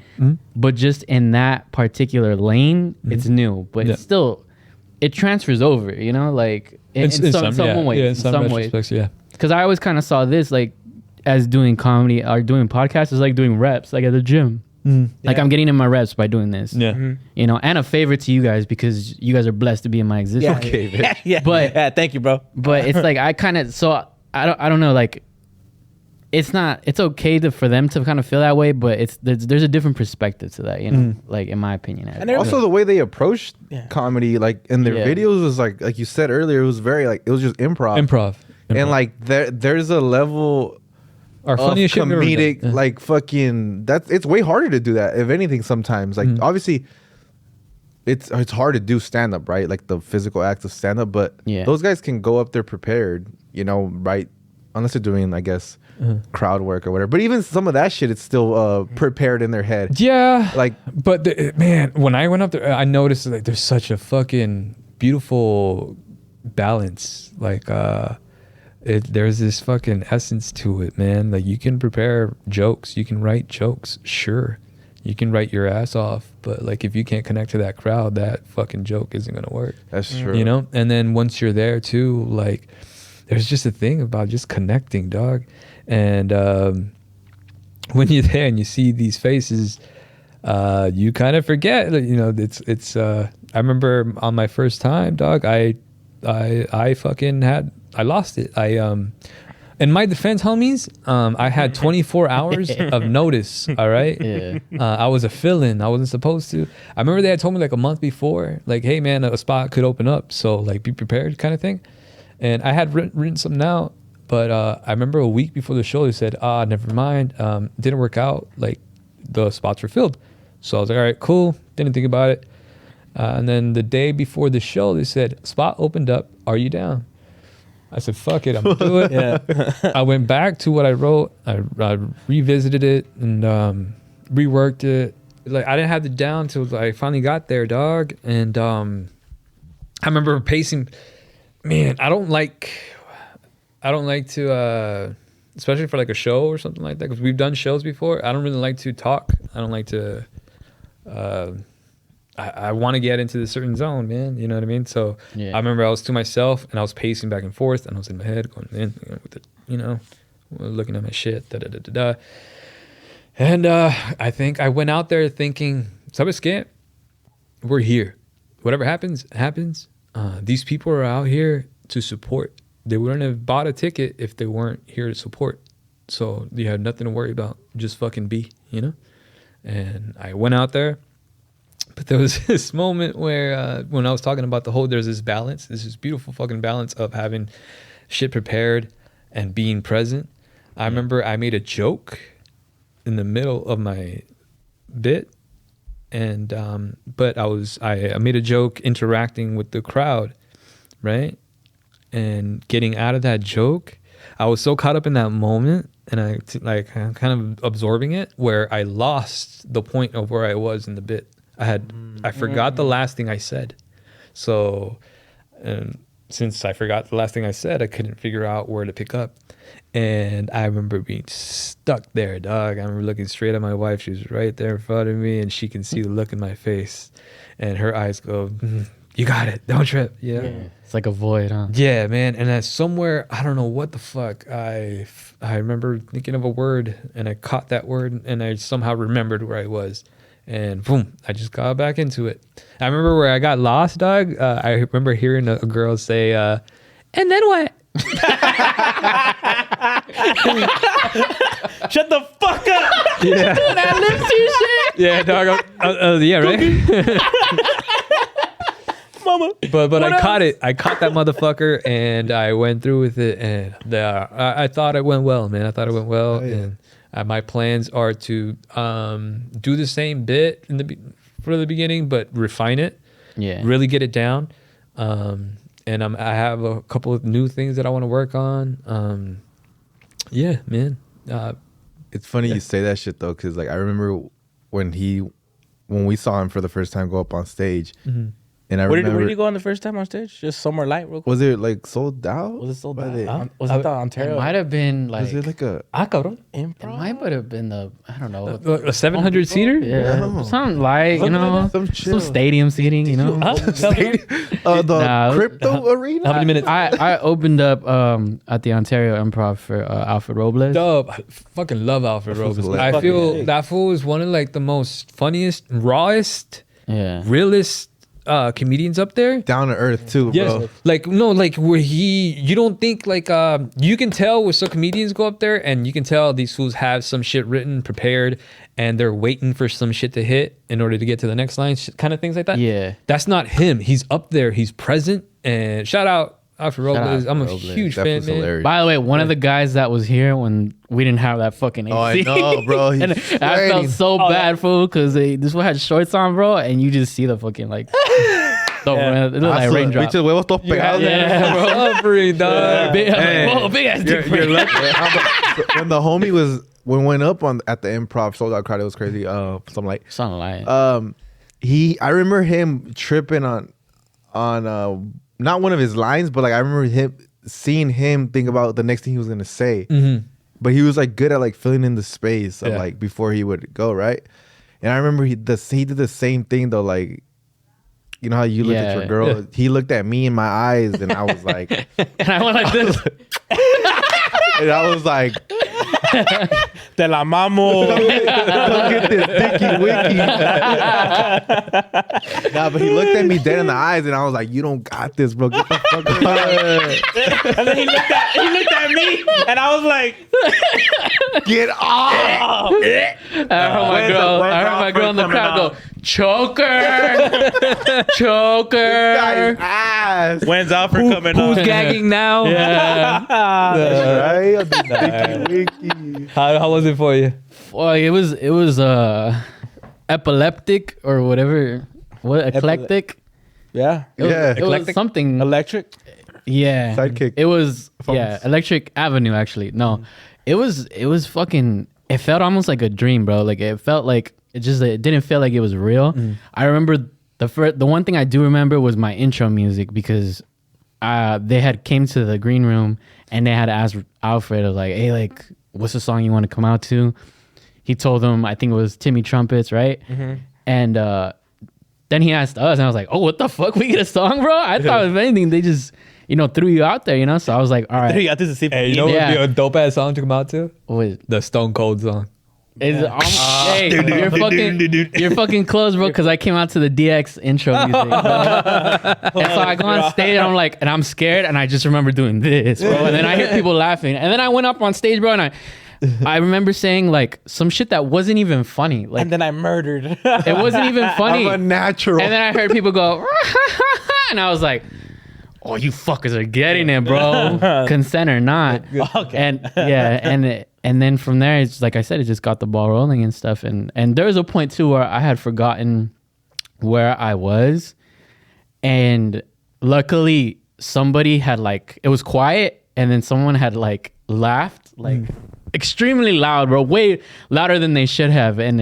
S7: but just in that particular lane, it's new, but it's still, it transfers over, you know, like in some ways.
S1: Yeah,
S7: in some ways.
S1: yeah.
S7: Because I always kind of saw this like as doing comedy or doing podcasts is like doing reps, like at the gym. Like I'm getting in my reps by doing this.
S1: Yeah.
S7: You know, and a favor to you guys because you guys are blessed to be in my existence. But
S3: thank you, bro.
S7: But it's like I kind of I don't know, like it's okay for them to kind of feel that way, but there's a different perspective to that, you know, like in my opinion.
S2: And also the way they approached comedy, like in their videos, was like you said earlier, it was very like it was just improv. And like there's a level
S1: Our
S2: of
S1: funniest shit we've ever
S2: comedic,
S1: done.
S2: like fucking. It's way harder to do that. If anything, sometimes like obviously, it's hard to do stand up, right? Like the physical act of stand up, but those guys can go up there prepared, you know, right? Unless they're doing, I guess, crowd work or whatever. But even some of that shit, it's still prepared in their head.
S1: Yeah,
S2: like,
S1: but man, when I went up there, I noticed like there's such a fucking beautiful balance. Like, there's this fucking essence to it, man. Like you can prepare jokes, you can write jokes, sure, you can write your ass off, but like if you can't connect to that crowd, that fucking joke isn't gonna work.
S2: That's true.
S1: You know. And then once you're there too, like there's just a thing about just connecting, dog. And when you're there and you see these faces, you kind of forget. You know, it's. I remember on my first time, dog. I lost it. In my defense, homies, I had 24 hours of notice. All right.
S7: Yeah.
S1: I was a fill-in. I wasn't supposed to. I remember they had told me like a month before, like, hey man, a spot could open up, so like be prepared, kind of thing. And I had written something out, but I remember a week before the show, they said, never mind. Didn't work out. Like the spots were filled. So I was like, all right, cool. Didn't think about it. And then the day before the show, they said, spot opened up. Are you down? I said, fuck it. I'm going to do it. I went back to what I wrote. I revisited it and reworked it. Like I didn't have it down till I finally got there, dog. And I remember pacing. Man, I don't like to, especially for like a show or something like that, because we've done shows before. I don't really like to talk. I don't like to, I want to get into the certain zone, man. You know what I mean? So I remember I was to myself and I was pacing back and forth and I was in my head going in, with it, you know, looking at my shit, And I think I went out there thinking, Scamp, we're here. Whatever happens, happens. These people are out here to support. They wouldn't have bought a ticket if they weren't here to support. So you have nothing to worry about. Just fucking be, you know? And I went out there. But there was this moment where when I was talking about there's this balance, this beautiful fucking balance of having shit prepared and being present. I remember I made a joke in the middle of my bit. And but I made a joke interacting with the crowd, right? And getting out of that joke, I was so caught up in that moment and I'm kind of absorbing it where I lost the point of where I was in the bit. I forgot the last thing I said. So since I forgot the last thing I said, I couldn't figure out where to pick up. And I remember being stuck there, dog. I remember looking straight at my wife. She was right there in front of me, and she can see the look in my face. And her eyes go, you got it. Don't trip. Yeah.
S7: It's like a void, huh?
S1: Yeah, man. And that's somewhere, I don't know what the fuck. I remember thinking of a word, and I caught that word, and I somehow remembered where I was. And boom, I just got back into it. I remember where I got lost, dog. I remember hearing a girl say, and then what?
S3: Shut the fuck up.
S1: Yeah.
S5: That lips to shit.
S1: Yeah, dog. Yeah, right?
S3: Mama.
S1: But I caught it. I caught that motherfucker, and I went through with it. And I thought it went well, man. I thought it went well. Oh, yeah. And my plans are to do the same bit for the beginning, but refine it. Yeah. Really get it down. And I have a couple of new things that I want to work on. Yeah, man.
S2: It's funny you say that shit though, because like I remember when we saw him for the first time go up on stage, And I
S3: Where
S2: remember,
S3: did you go on the first time on stage? Just somewhere light, real quick.
S2: was it like sold out?
S3: Was it sold
S2: By
S3: out?
S2: the-
S3: Was it the
S7: It
S3: Ontario?
S7: might have been like.
S2: Was it like a?
S1: Ah, cabrón.
S7: It
S3: Improv?
S7: might have been the. I don't know.
S1: A 700 seater?
S7: Yeah,
S2: No.
S7: something light, you know,
S2: Some chill.
S7: some stadium seating, you know.
S2: The
S7: Nah,
S2: crypto arena.
S1: How many minutes?
S7: I opened up at the Ontario Improv for Alfred Robles.
S1: Dope. I fucking love Alfred
S2: That fool's
S1: Robles.
S2: hilarious.
S1: I feel
S3: Fucking
S1: that fool is one of like the most funniest, rawest,
S7: Yeah.
S1: realest comedians up there.
S2: Down to earth too,
S1: Yes,
S2: bro.
S1: like no, like where you don't think like you can tell where some comedians go up there and you can tell these fools have some shit written, prepared, and they're waiting for some shit to hit in order to get to the next line, kind of things like that.
S7: Yeah.
S1: That's not him. He's up there. He's present. And shout out After
S7: Shout out
S1: Robles. I'm a
S7: Robles.
S1: huge
S2: That
S1: fan,
S2: was
S1: man.
S2: hilarious.
S7: By the way, one of the guys that was here when we didn't have that fucking AC.
S2: Oh, I know, bro. He's
S7: And I felt so bad, fool, because this one had shorts on, bro, and you just see the fucking like, it looked like raindrop.
S2: Pinches huevos todos pegados.
S7: Yeah, bro.
S1: Suffering, dog.
S7: Big,
S2: Hey.
S7: whoa, big ass dick.
S2: You're lucky. When the homie when went up at the Improv sold out crowd, it was crazy. Something like
S7: Something like
S2: I remember him tripping on not one of his lines, but like I remember seeing him think about the next thing he was gonna say.
S1: Mm-hmm.
S2: But he was like good at like filling in the space of
S1: Yeah.
S2: like before he would go, right? And I remember he did the same thing though, like you know how you look at your
S7: Yeah.
S2: girl. He looked at me in my eyes, and I was like,
S7: and I went like this.
S2: and I was like,
S3: Te la mamo.
S2: come get this dicky wicky. Nah, but he looked at me dead in the eyes, and I was like, you don't got this, bro. Get the fuck out.
S3: And then he looked at me, and I was like,
S2: Get off.
S7: I heard my girl in the crowd go, choker, choker.
S2: Guy's ass.
S3: "When's Alfred coming
S1: Who's
S3: on?"
S1: gagging now?
S7: Yeah.
S2: That's right. Dicky wicky.
S1: How was it for you?
S7: Well, it was epileptic or whatever. What eclectic?
S3: Yeah,
S7: It was,
S2: Yeah.
S7: it was
S1: Eclectic?
S7: something.
S3: electric.
S7: Yeah,
S2: Sidekick.
S7: It was
S2: Phones.
S7: Electric Avenue actually. No, it was fucking. It felt almost like a dream, bro. Like it felt like it didn't feel like it was real. I remember the one thing I do remember was my intro music because they had came to the green room and they had asked Alfred like, hey, like, what's the song you want to come out to? He told them I think it was Timmy Trumpets, right? And then he asked us, and I was like, oh, what the fuck? We get a song, bro? I thought if anything they just threw you out there, So I was like, all right.
S3: I this is
S1: Hey, you know what would be
S7: Yeah.
S1: a dope ass song to come out to?
S7: Wait,
S1: The Stone Cold song.
S7: hey, you're fucking close, bro. Because I came out to the DX intro music, bro. And so I go on stage, and I'm like, and I'm scared, and I just remember doing this, bro. And then I hear people laughing, and then I went up on stage, bro, and I remember saying like some shit that wasn't even funny, like
S3: And then I murdered.
S7: it wasn't even funny.
S2: I'm a natural.
S7: And then I heard people go, and I was like, oh, you fuckers are getting it, bro. Consent or not.
S3: Okay.
S7: And yeah, and then from there, it's like I said, it just got the ball rolling and stuff. And there was a point too where I had forgotten where I was. And luckily somebody had like, it was quiet. And then someone had like laughed like extremely loud, bro. Way louder than they should have. And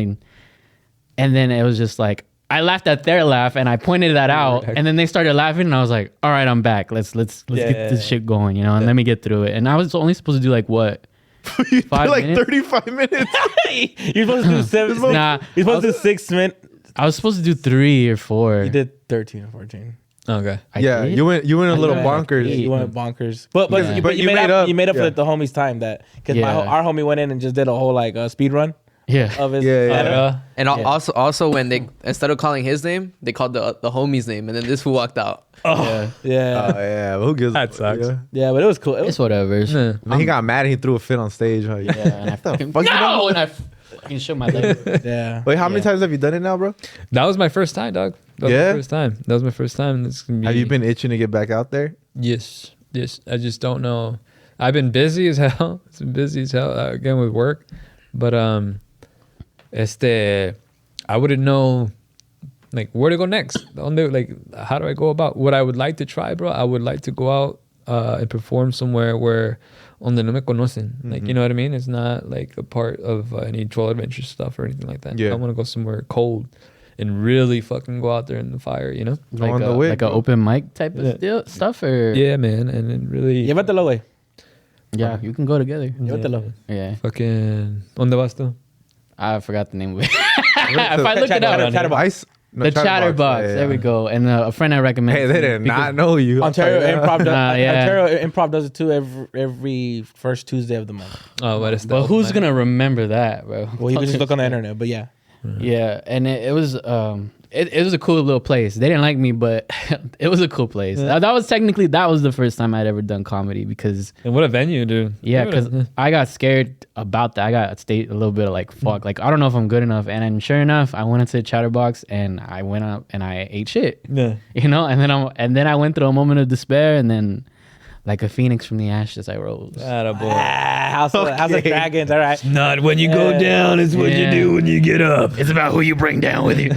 S7: then it was just like, I laughed at their laugh and I pointed that out, and then they started laughing, and I was like, "All right, I'm back. Let's get this shit going, and let me get through it." And I was only supposed to do like what,
S2: You
S7: 5
S2: like
S7: minutes?
S2: 35 minutes.
S3: You're supposed to do 7.
S7: Nah,
S3: You're supposed to do 6 minutes.
S7: I was supposed to do 3 or 4.
S3: You did 13 or 14.
S1: Okay.
S7: I
S2: Yeah,
S7: did?
S2: you went a little
S7: did.
S2: bonkers.
S3: You went bonkers, but
S7: Yeah.
S3: you made up for the homie's time that because
S7: Yeah.
S3: our homie went in and just did a whole like speed run
S7: Yeah.
S3: of his.
S2: Yeah.
S6: And also when they instead of calling his name, they called the homie's name, and then this fool walked out.
S7: Yeah.
S3: yeah,
S2: Yeah, who gives
S1: That sucks.
S2: Yeah.
S3: yeah, but it was cool. It was,
S7: It's whatever.
S1: Yeah.
S2: And he got mad and he threw a fit on stage. Huh?
S7: Yeah. And I fucking
S2: fuck you
S7: no, and I fucking shook my leg.
S3: yeah.
S2: Wait, how many times have you done it now, bro?
S1: That was my first time, dog. That was
S2: Yeah?
S1: my first time. That was my first time. This can be,
S2: Have you been itching to get back out there?
S1: Yes. I just don't know. I've been busy as hell. It's been busy as hell again with work, but I wouldn't know like where to go next. Like how do I go about what I would like to try, bro? I would like to go out and perform somewhere where donde no me conocen. Like, you know what I mean? It's not like a part of any Cholo Adventures stuff or anything like that.
S2: Yeah.
S1: I want to go somewhere cold and really fucking go out there in the fire, you know?
S7: Like
S2: on
S7: a,
S2: the way,
S7: like an
S2: bro.
S7: open mic type of stuff, or
S1: Yeah, man, and then really
S3: Llévatelo, güey.
S7: yeah, you can go together.
S3: Llévatelo.
S7: Yeah,
S1: fucking. ¿Dónde vas tú?
S7: I forgot the name of it. If I look it up,
S2: Ice, no,
S7: the Chatterbox.
S2: yeah,
S7: There we
S2: yeah.
S7: go. And a friend I recommend.
S2: Hey, they did not know you.
S3: Ontario Improv does.
S7: yeah.
S3: Ontario Improv does it too every first Tuesday of the month.
S1: Oh, what is that?
S7: But who's gonna remember that, bro?
S3: Well, you can just look on the internet, but yeah.
S7: Yeah, and it was it was a cool little place. They didn't like me, but it was a cool place. That was the first time I'd ever done comedy because
S1: And what a venue, dude.
S7: yeah, because I got scared about that. I got stayed a little bit of like fuck, like I don't know if I'm good enough. And then sure enough, I went into the Chatterbox and I went up and I ate shit,
S1: Yeah.
S7: you know. And then I went through a moment of despair, and then like a phoenix from the ashes, I rose.
S1: Attaboy.
S3: House of Dragons, all right.
S1: Not when you go down, it's what you
S7: Yeah.
S1: do when you get up.
S7: It's about who you bring down with you.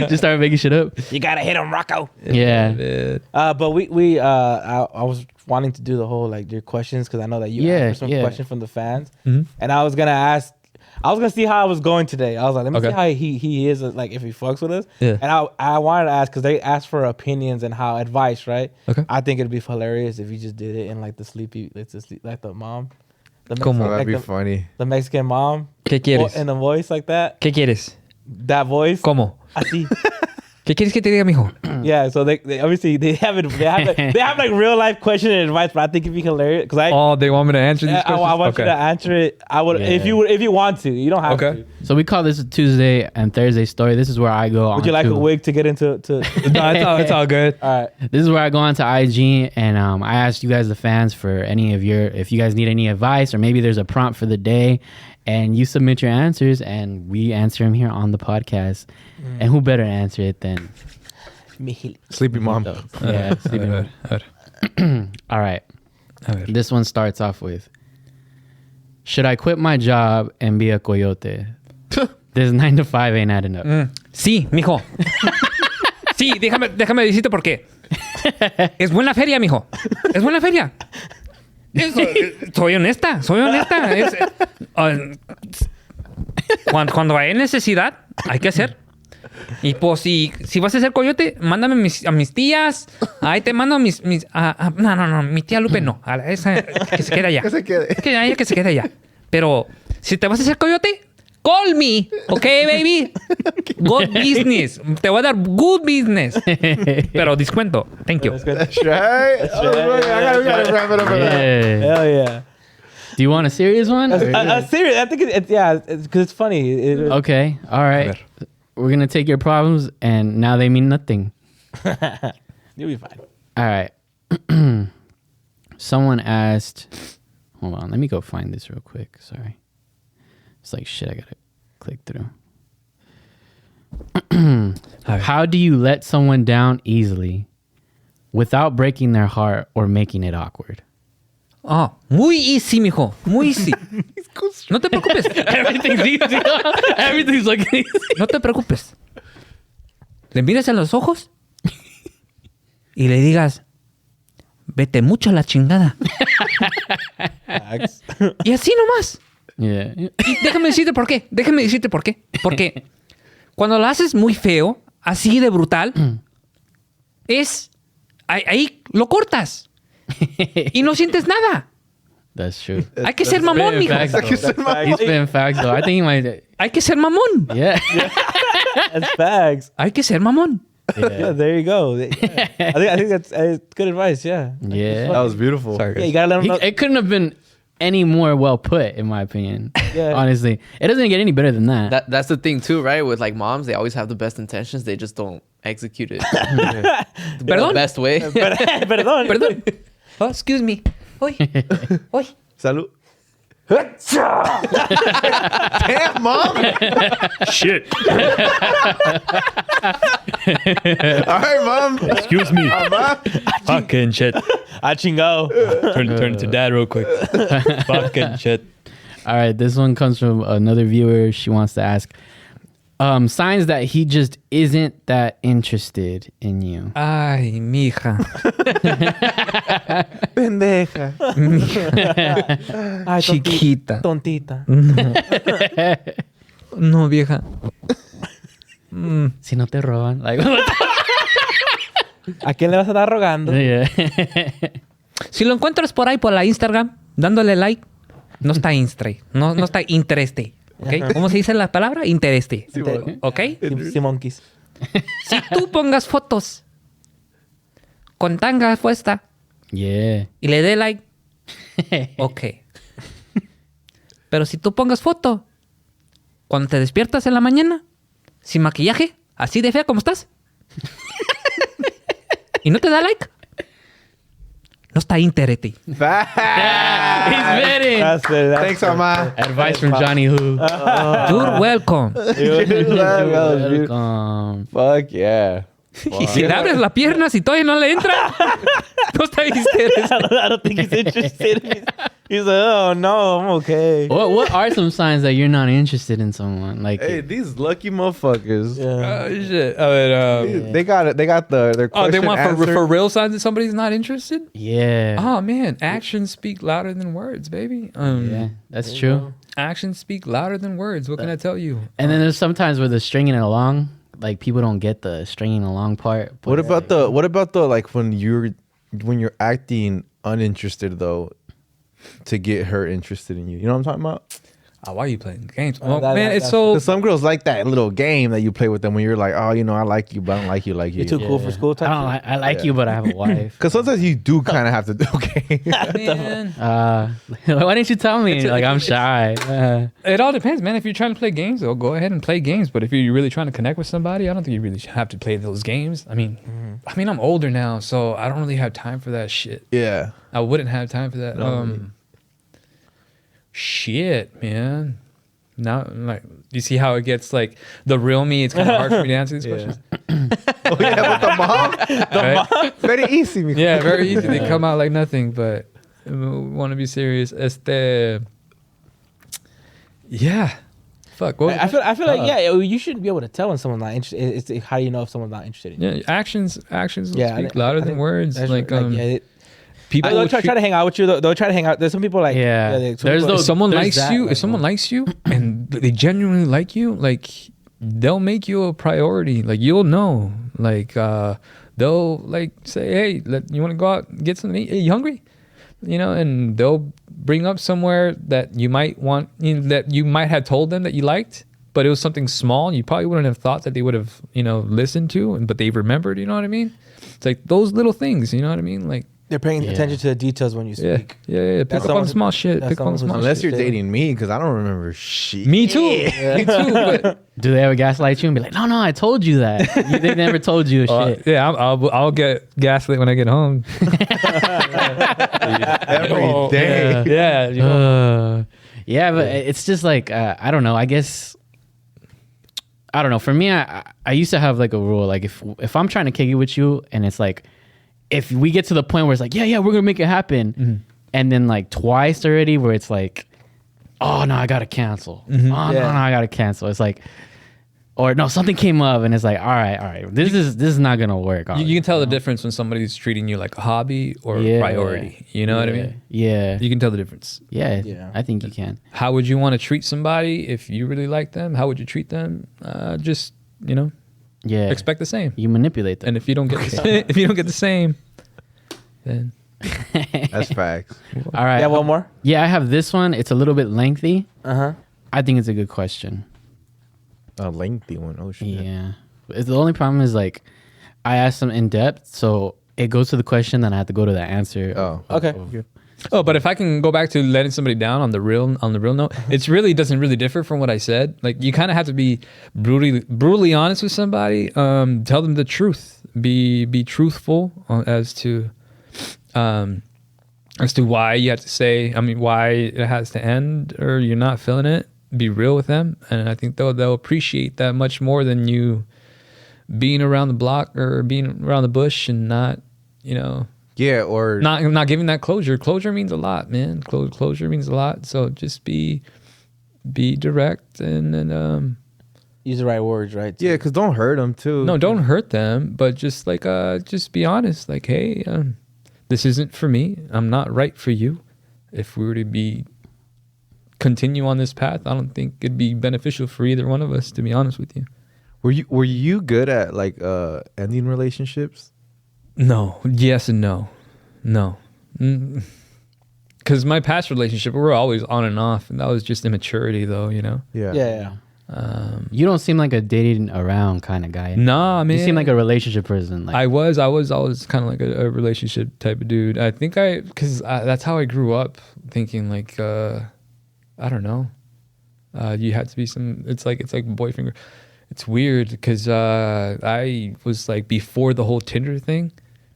S7: Just start making shit up.
S3: You gotta hit him, Rocco.
S7: Yeah.
S1: Man.
S3: But I was wanting to do the whole like your questions because I know that you asked for some questions from the fans, and I was gonna see how I was going today. I was like, let me see how he is, like if he fucks with us.
S1: Yeah.
S3: And I wanted to ask because they asked for opinions and how advice, right?
S1: Okay.
S3: I think it'd be hilarious if you just did it in like like the mom,
S1: Como?
S2: Oh, that'd be
S3: like
S2: funny.
S3: the Mexican mom.
S1: ¿Qué quieres?
S3: In a voice like that.
S1: ¿Qué quieres?
S3: That voice.
S1: ¿Cómo?
S3: Así.
S1: ¿Qué quieres que te diga, mijo?
S3: Yeah, so they obviously they have like real life question and advice, but I think it'd be hilarious because
S1: Oh, they want me to answer these
S3: I
S1: questions?
S3: want you to answer it. I would if you want to. You don't have
S1: Okay.
S3: to.
S7: So we call this a Tuesday and Thursday story. This is where I go on.
S3: Would you like a wig to get into?
S1: No, it's all good.
S3: All right.
S7: This is where I go onto IG and I asked you guys, the fans, for if you guys need any advice or maybe there's a prompt for the day, and you submit your answers and we answer them here on the podcast. And who better to answer it than
S2: Sleepy mom.
S7: yeah, Sleepy Mom. All right. This one starts off with, should I quit my job and be a coyote? This 9 to 5 ain't adding up.
S1: Sí, mijo. Sí, déjame decirte por qué. Es buena feria, mijo. Es buena feria. Soy honesta. Cuando hay necesidad, hay que hacer. Y pues si vas a ser coyote, mándame a mis tías. Ahí te mando a mis no, mi tía Lupe no. A esa que se quede allá.
S2: Que se quede.
S1: Que se quede allá. Pero si te vas a hacer coyote, call me. Okay, baby. Good business. Te voy a dar good business. Pero descuento. Thank you.
S2: That's right. I gotta wrap it up.
S7: Yeah.
S3: Hell yeah.
S7: Do you want a serious one?
S3: A serious. I think it's because it's funny.
S7: Okay. All right. We're going to take your problems and now they mean nothing.
S3: You'll be fine.
S7: All right. Someone asked, hold on, let me go find this real quick. Sorry. It's like shit, I got to click through. How do you let someone down easily without breaking their heart or making it awkward?
S1: Oh, muy easy, mijo. Muy easy. No te preocupes.
S7: Everything's easy. Everything's like easy.
S1: No te preocupes. Le miras a los ojos y le digas, vete mucho a la chingada. Y así nomás.
S7: Yeah.
S1: Y déjame decirte por qué. Porque cuando lo haces muy feo, así de brutal, ahí lo cortas. Y no sientes nada.
S7: That's true.
S1: Hay que ser mamón, mijo.
S7: He's spitting facts, though. I think he might.
S1: Hay que ser mamón.
S7: Yeah.
S3: That's facts.
S1: Hay que ser mamón.
S3: Yeah, there you go. Yeah. I think that's good advice. Yeah.
S7: Yeah.
S2: That was beautiful.
S3: Yeah, you gotta let them know.
S7: It couldn't have been any more well put, in my opinion.
S3: Yeah.
S7: Honestly, it doesn't get any better than that.
S6: That's the thing too, right? With like moms, they always have the best intentions. They just don't execute it
S1: Perdón.
S6: the best way.
S3: Perdón.
S1: Oh, excuse me. Hoy.
S2: Salud. Damn, mom.
S1: Shit.
S2: All right, mom.
S1: Excuse me.
S2: Mom.
S1: Fucking shit.
S3: Chingo.
S1: Turn to dad real quick. Fucking shit.
S7: All right, this one comes from another viewer. She wants to ask signs that he just isn't that interested in you.
S1: Ay, mija.
S2: Pendeja.
S3: Ay,
S1: Chiquita.
S3: Tontita.
S1: No, vieja.
S7: Si no te roban. Like,
S3: ¿A quién le vas a estar rogando?
S7: yeah.
S5: Si lo encuentras por ahí por la Instagram, dándole like, no está no está intereste. ¿Ok? ¿Cómo se dice la palabra? Intereste. ¿Ok?
S3: Simonquis.
S5: Si tú pongas fotos con tanga puesta
S7: Yeah.
S5: y le dé like, ok. Pero si tú pongas foto cuando te despiertas en la mañana, sin maquillaje, así de fea como estás, y no te da like, no está interete.
S7: He's betting.
S2: Thanks, Oma.
S7: Advice from Johnny Who.
S5: You're welcome.
S7: Welcome.
S2: Fuck yeah.
S5: Y si le abres la pierna, si todavía no le entra, no está interesado.
S3: I don't think he's interested. He's like, oh no, I'm okay.
S7: What are some signs that you're not interested in someone? Like,
S2: Hey, these lucky motherfuckers.
S3: Yeah.
S1: Shit.
S2: They got their
S1: They
S2: question
S1: want
S2: answered.
S1: for real signs that somebody's not interested?
S7: yeah.
S1: Oh, man. Actions speak louder than words, baby.
S7: Yeah, that's true.
S1: Actions speak louder than words. What can I tell you?
S7: And then there's sometimes where the stringing it along, like people don't get the stringing along part. but-
S2: What about the like when you're acting uninterested though to get her interested in you? You know what I'm talking about?
S1: Oh, why are you playing games?
S3: Oh,
S1: Oh, man, it's
S3: that's-
S1: so...
S2: 'Cause some girls like that little game that you play with them when you're like, oh, you know, I like you, but I don't like you like you.
S3: You're too cool for school
S7: I
S3: type
S7: don't. I like you, but I have a wife.
S2: Because sometimes you do kind of have to do okay.
S1: Man.
S7: Why didn't you tell me? Like I'm shy.
S1: It all depends, man. If you're trying to play games, though, go ahead and play games. But if you're really trying to connect with somebody, I don't think you really have to play those games. I mean, I'm older now, so I don't really have time for that shit.
S2: Yeah.
S1: I wouldn't have time for that.
S2: No.
S1: Shit, man. Now, like, you see how it gets like the real me? It's kind of hard for me to answer these questions.
S2: Oh yeah, with the mom.
S1: Right?
S2: Very easy. mijo.
S1: Yeah, very easy. They come out like nothing, but we want to be serious. Yeah. Fuck. What,
S3: I feel like you shouldn't be able to tell when someone's not interested. It's how do you know if someone's not interested in you?
S1: yeah, actions will
S3: Yeah,
S1: speak
S3: I
S1: louder
S3: think
S1: than words.
S3: That's
S1: Like,
S3: right.
S1: people
S3: They'll
S1: will
S3: try
S1: treat-
S3: to hang out with you. They'll try to hang out. There's some people like
S7: Yeah.
S3: some
S7: There's
S3: people-
S1: if someone
S7: there's
S1: likes
S7: that,
S1: you,
S7: like,
S1: if someone likes you and they genuinely like you, like they'll make you a priority. Like you'll know. Like they'll like say, "Hey, you want to go out and get something to eat? Hey, you hungry?" You know, and they'll bring up somewhere that you might want, that you might have told them that you liked, but it was something small. You probably wouldn't have thought that they would have, listened to, but they remembered. You know what I mean? It's like those little things. You know what I mean? Like.
S3: they're paying
S7: Yeah.
S3: attention to the details when you
S1: Yeah,
S3: speak.
S1: yeah. Pick
S3: That's
S1: up on
S3: someone-
S1: small shit.
S3: that's
S1: Pick up on
S3: someone
S1: small
S3: who's-
S1: shit.
S2: Unless you're
S3: shit.
S2: dating me, because I don't remember shit.
S1: Me too. Me too. But
S7: Do they ever gaslight you and be like, no, I told you that. They never told you a shit.
S1: yeah, I'll get gaslit when I get home.
S2: Every day.
S1: Yeah.
S7: Yeah, but it's just like I don't know. I guess I don't know. For me, I used to have like a rule. Like if I'm trying to kick it with you, and it's like if we get to the point where it's like yeah, we're gonna make it happen, and then like twice already where it's like, oh no, I gotta cancel. Oh no, I gotta cancel. It's like. Or no, something came up and it's like, all right, this is not gonna work.
S1: You can tell the difference when somebody's treating you like a hobby or a priority. You know what I mean?
S7: Yeah.
S1: You can tell the difference.
S7: Yeah. I think you can.
S1: How would you want to treat somebody if you really like them? How would you treat them? Just
S7: Yeah.
S1: expect the same.
S7: You manipulate them.
S1: And if you don't get the same, then
S2: That's facts.
S7: All right.
S3: Yeah, one more.
S7: Yeah, I have this one. It's a little bit lengthy.
S3: Uh-huh.
S7: I think it's a good question.
S2: A lengthy one. Oh shit.
S7: Yeah. The only problem is like I asked them in depth, so it goes to the question, then I have to go to the answer.
S2: Oh.
S3: Okay.
S1: Oh, but if I can go back to letting somebody down on the real note, it's really doesn't really differ from what I said. Like you kind of have to be brutally honest with somebody. Tell them the truth. Be truthful as to why you have to say. I mean, why it has to end, or you're not feeling it. Be real with them, and I think they'll appreciate that much more than you being around the block or being around the bush and not,
S2: Yeah, or
S1: not giving that closure. Closure means a lot, man. Closure means a lot. So just be direct and
S3: Use the right words, right?
S2: yeah, because don't hurt them too.
S1: no, don't hurt them, but just like just be honest. Like, hey, this isn't for me. I'm not right for you. If we were to continue on this path, I don't think it'd be beneficial for either one of us, to be honest with you.
S2: Were you good at like ending relationships?
S1: No. Yes and no. No. Because my past relationship, we were always on and off, and that was just immaturity, though. You know.
S2: Yeah.
S7: You don't seem like a dating around kind of guy.
S1: Nah, man.
S7: You seem like a relationship person. Like,
S1: I was always kind of like a relationship type of dude. I think because that's how I grew up, thinking like, I don't know, you had to be it's like boyfriend. It's weird because I was like before the whole Tinder thing.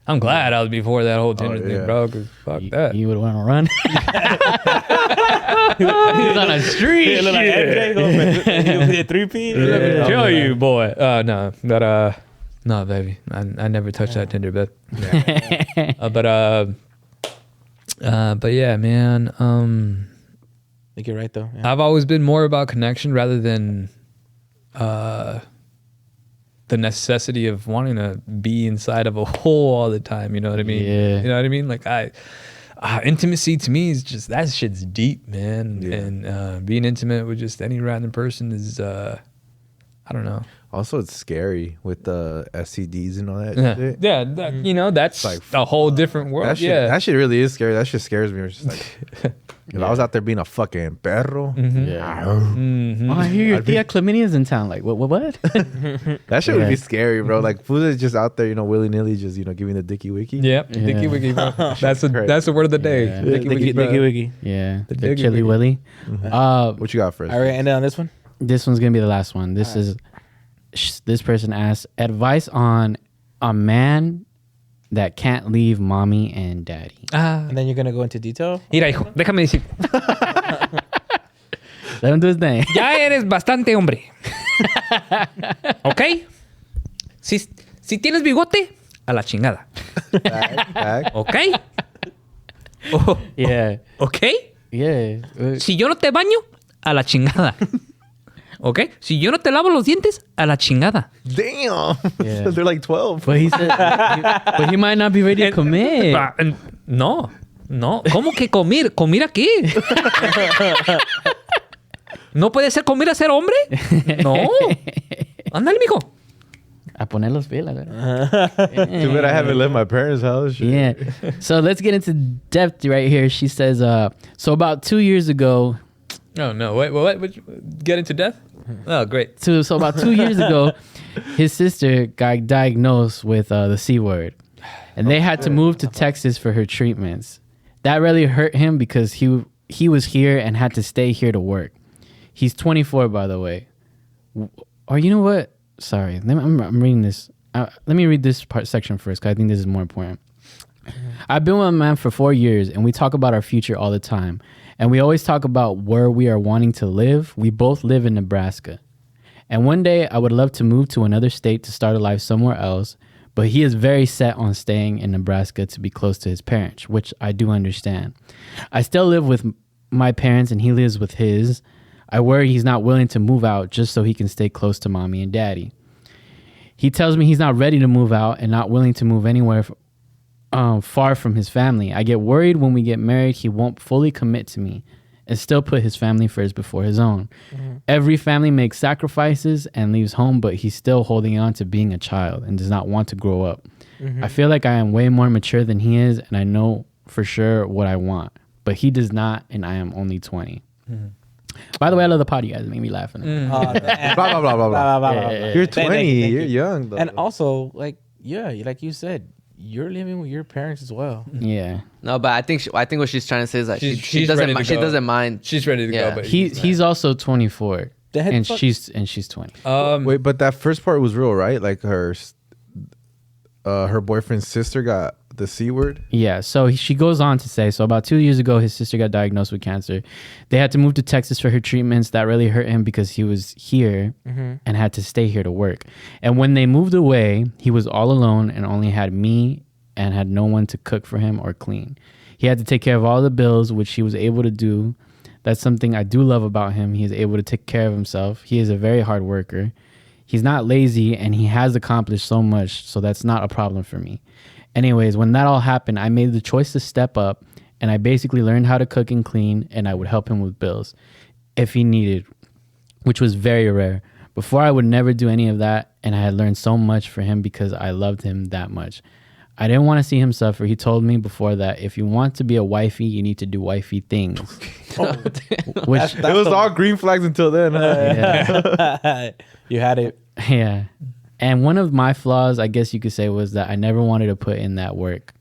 S1: I'm glad I was before that whole Tinder thing, bro. Cause fuck that.
S7: You would want to run. He's on a street.
S3: He look like MJ going for 3P.
S1: Let me tell you, boy. No, baby. I never touched that Tinder, but but yeah, man.
S3: I think you're right though. Yeah.
S1: I've always been more about connection rather than the necessity of wanting to be inside of a hole all the time. You know what I mean?
S7: Yeah.
S1: You know what I mean? Like intimacy to me is just, that shit's deep, man.
S2: Yeah.
S1: And being intimate with just any random person is, I don't know.
S2: Also, it's scary with the STDs and all that
S1: Yeah,
S2: shit.
S1: yeah. You know, that's
S2: Like,
S1: a whole different world.
S2: That shit really is scary. That shit scares me. It's just like, if I was out there being a fucking perro,
S7: Yeah. Oh, I hear your tia Chlamydia's in town. Like, what?
S2: that shit would be scary, bro. Like, food is just out there, willy nilly, just giving the dicky wicky.
S1: Yep.
S7: Yeah.
S1: Dicky Wiggy, bro. That's
S2: Crazy.
S1: that's the word of the day.
S7: Yeah.
S1: Dicky Wiggy, bro.
S3: Wiggy.
S7: Yeah.
S1: The
S7: The
S1: diggy
S7: Chili
S1: wiggy.
S7: Willy.
S2: What you got first?
S3: All right, end it on this one.
S7: This one's gonna be the last one. This is this person asks advice on a man that can't leave mommy and daddy.
S3: And then you're gonna go into detail.
S1: Mira, hijo, déjame decir.
S7: Let him do his thing.
S1: Ya eres bastante hombre. ¿Ok? Si tienes bigote, a la chingada.
S2: Back.
S1: ¿Ok? Oh,
S7: Yeah.
S1: ¿Ok?
S7: Yeah.
S1: Si yo no te baño, a la chingada. ¿Ok? Si yo no te lavo los dientes, a la chingada.
S2: Damn.
S7: Yeah.
S2: They're like 12.
S7: But he said, but he might not be ready to commit.
S1: No. ¿Cómo que comer? ¿Comer aquí? ¿No puede ser comer a ser hombre? No. Ándale, mijo.
S7: A poner los pilas.
S2: Too bad I haven't left my parents' house. Shit.
S7: Yeah. So let's get into depth right here. She says, so about 2 years ago,
S1: Oh, no. Wait, what? Get into death? Oh, great.
S7: so about 2 years ago, his sister got diagnosed with the C word. And they had to move to Texas for her treatments. That really hurt him because he was here and had to stay here to work. He's 24, by the way. Or you know what? Sorry, I'm reading this. Let me read this section first because I think this is more important. I've been with a man for 4 years and we talk about our future all the time. And we always talk about where we are wanting to live. We both live in Nebraska. And one day I would love to move to another state to start a life somewhere else. But he is very set on staying in Nebraska to be close to his parents, which I do understand. I still live with my parents and he lives with his. I worry he's not willing to move out just so he can stay close to mommy and daddy. He tells me he's not ready to move out and not willing to move anywhere far from his family. I get worried when we get married he won't fully commit to me and still put his family first before his own. Mm-hmm. Every family makes sacrifices and leaves home, but he's still holding on to being a child and does not want to grow up. Mm-hmm. I feel like I am way more mature than he is and I know for sure what I want, but he does not and I am only 20. Mm-hmm. By the way, I love the pod. You guys make me laugh.
S2: Blah, blah, blah, blah, blah.
S7: Yeah.
S2: You're 20. You're young, though.
S3: And also, like you said, you're living with your parents as well.
S7: Yeah.
S6: No, but I think what she's trying to say is that she
S1: She's
S6: doesn't
S1: ready to
S6: she
S1: go.
S6: doesn't mind.
S1: She's ready to
S6: Yeah.
S1: go, but
S7: He's also 24.
S3: The head
S7: And
S3: fuck-
S7: she's 20.
S2: Wait, but that first part was real, right? Like her boyfriend's sister got the C word.
S7: Yeah, so she goes on to say, so about 2 years ago, his sister got diagnosed with cancer. They had to move to Texas for her treatments. That really hurt him because he was here and had to stay here to work. And when they moved away, he was all alone and only had me and had no one to cook for him or clean. He had to take care of all the bills, which he was able to do. That's something I do love about him. He is able to take care of himself. He is a very hard worker. He's not lazy and he has accomplished so much, so that's not a problem for me. Anyways, when that all happened, I made the choice to step up and I basically learned how to cook and clean and I would help him with bills if he needed, which was very rare. Before, I would never do any of that, and I had learned so much for him because I loved him that much. I didn't want to see him suffer. He told me before that if you want to be a wifey, you need to do wifey things. Which
S2: It was all green flags until then.
S7: yeah.
S3: You had it.
S7: Yeah. And one of my flaws, I guess you could say, was that I never wanted to put in that work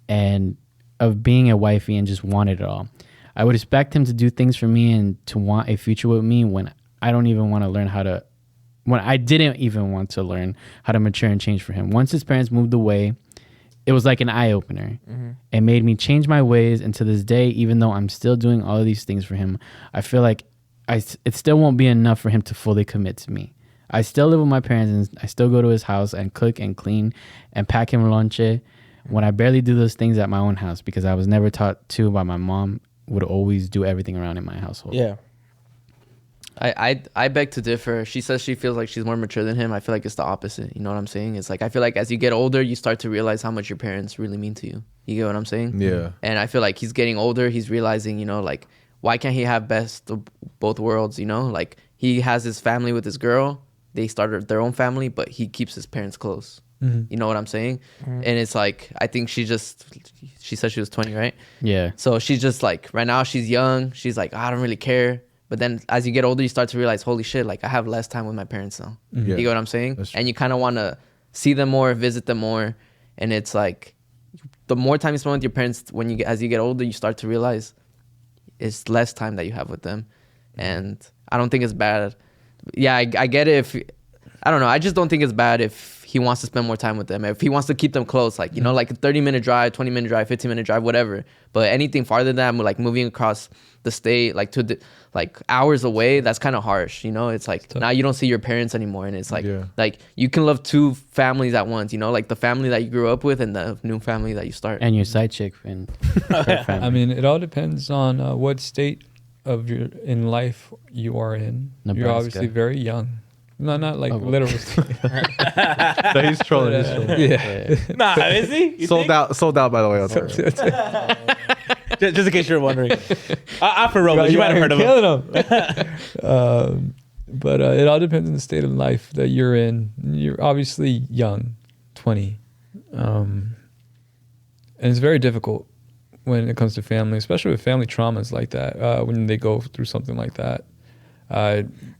S7: and of being a wifey and just wanted it all. I would expect him to do things for me and to want a future with me when I don't even want to learn how to, when I didn't even want to learn how to mature and change for him. Once his parents moved away, it was like an eye-opener. It made me change my ways, and to this day, even though I'm still doing all of these things for him, I feel like it still won't be enough for him to fully commit to me. I still live with my parents, and I still go to his house and cook and clean and pack him lonche when I barely do those things at my own house because I was never taught to by my mom, would always do everything around in my household.
S3: Yeah.
S6: I beg to differ. She says she feels like she's more mature than him. I feel like it's the opposite. You know what I'm saying? It's like I feel like as you get older, you start to realize how much your parents really mean to you. You get what I'm saying?
S2: Yeah.
S6: And I feel like he's getting older. He's realizing, you know, like why can't he have best of both worlds? You know, like he has his family with his girl. They started their own family, but he keeps his parents close. You know what I'm saying? And it's like I think she said she was 20, right?
S7: Yeah.
S6: So she's just like right now she's young. She's like I don't really care. But then as you get older, you start to realize, holy shit, like I have less time with my parents now.
S2: Yeah.
S6: You get what I'm saying?
S2: That's true.
S6: And you kind of want to see them more, visit them more. And it's like the more time you spend with your parents, as you get older, you start to realize it's less time that you have with them. And I don't think it's bad. Yeah, I get it. I don't know. I just don't think it's bad if he wants to spend more time with them. If he wants to keep them close, like, you know, like a 30-minute drive, 20-minute drive, 15-minute drive, whatever. But anything farther than that, like moving across the state, like to like hours away, that's kind of harsh. You know, it's like now you don't see your parents anymore. And it's like, like you can love two families at once, you know, like the family that you grew up with and the new family that you start.
S7: And your side chick and her family.
S1: I mean, it all depends on what state of in life you are in.
S7: Nebraska.
S1: You're obviously very young. No, not like literal.
S2: No, he's trolling.
S1: Yeah.
S3: Nah, is he? You
S2: Sold
S3: think?
S2: out. Sold out. By the way.
S3: Just in case you're wondering. For real, you might have heard of him.
S1: Killing him. But it all depends on the state of life that you're in. You're obviously young, 20. And it's very difficult when it comes to family, especially with family traumas like that, when they go through something like that.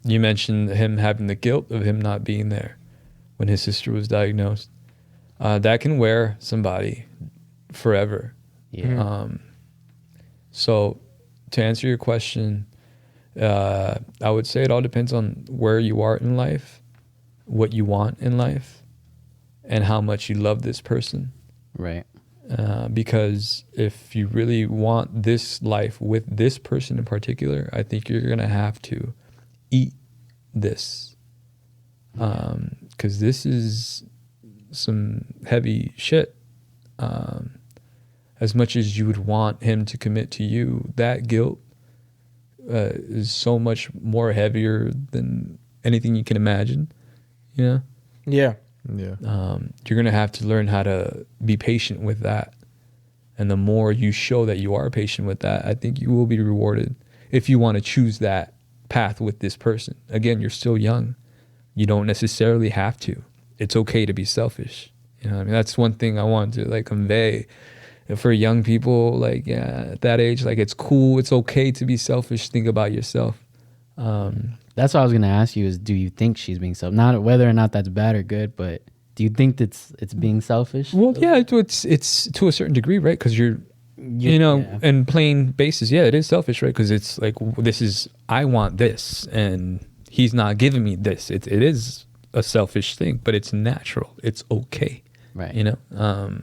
S1: You mentioned him having the guilt of him not being there when his sister was diagnosed. That can wear somebody forever.
S7: Yeah.
S1: So to answer your question, I would say it all depends on where you are in life, what you want in life, and how much you love this person.
S7: Right.
S1: Because if you really want this life with this person in particular, I think you're going to have to eat this. Because this is some heavy shit. As much as you would want him to commit to you, that guilt is so much more heavier than anything you can imagine. You know?
S3: Yeah.
S2: Yeah.
S1: You're going to have to learn how to be patient with that. And the more you show that you are patient with that, I think you will be rewarded if you want to choose that path with this person. Again, you're still young. You don't necessarily have to. It's okay to be selfish. You know what I mean? That's one thing I want to like convey for young people, like, yeah, at that age, like it's cool. It's okay to be selfish. Think about yourself.
S7: That's what I was gonna ask you is, do you think she's being selfish? Not whether or not that's bad or good, but do you think it's being selfish?
S1: Well, yeah, it's to a certain degree, right? Because you know,
S7: yeah.
S1: in plain basis, yeah, it is selfish, right? Because it's like I want this, and he's not giving me this. It is a selfish thing, but it's natural. It's okay,
S7: Right.
S1: You know,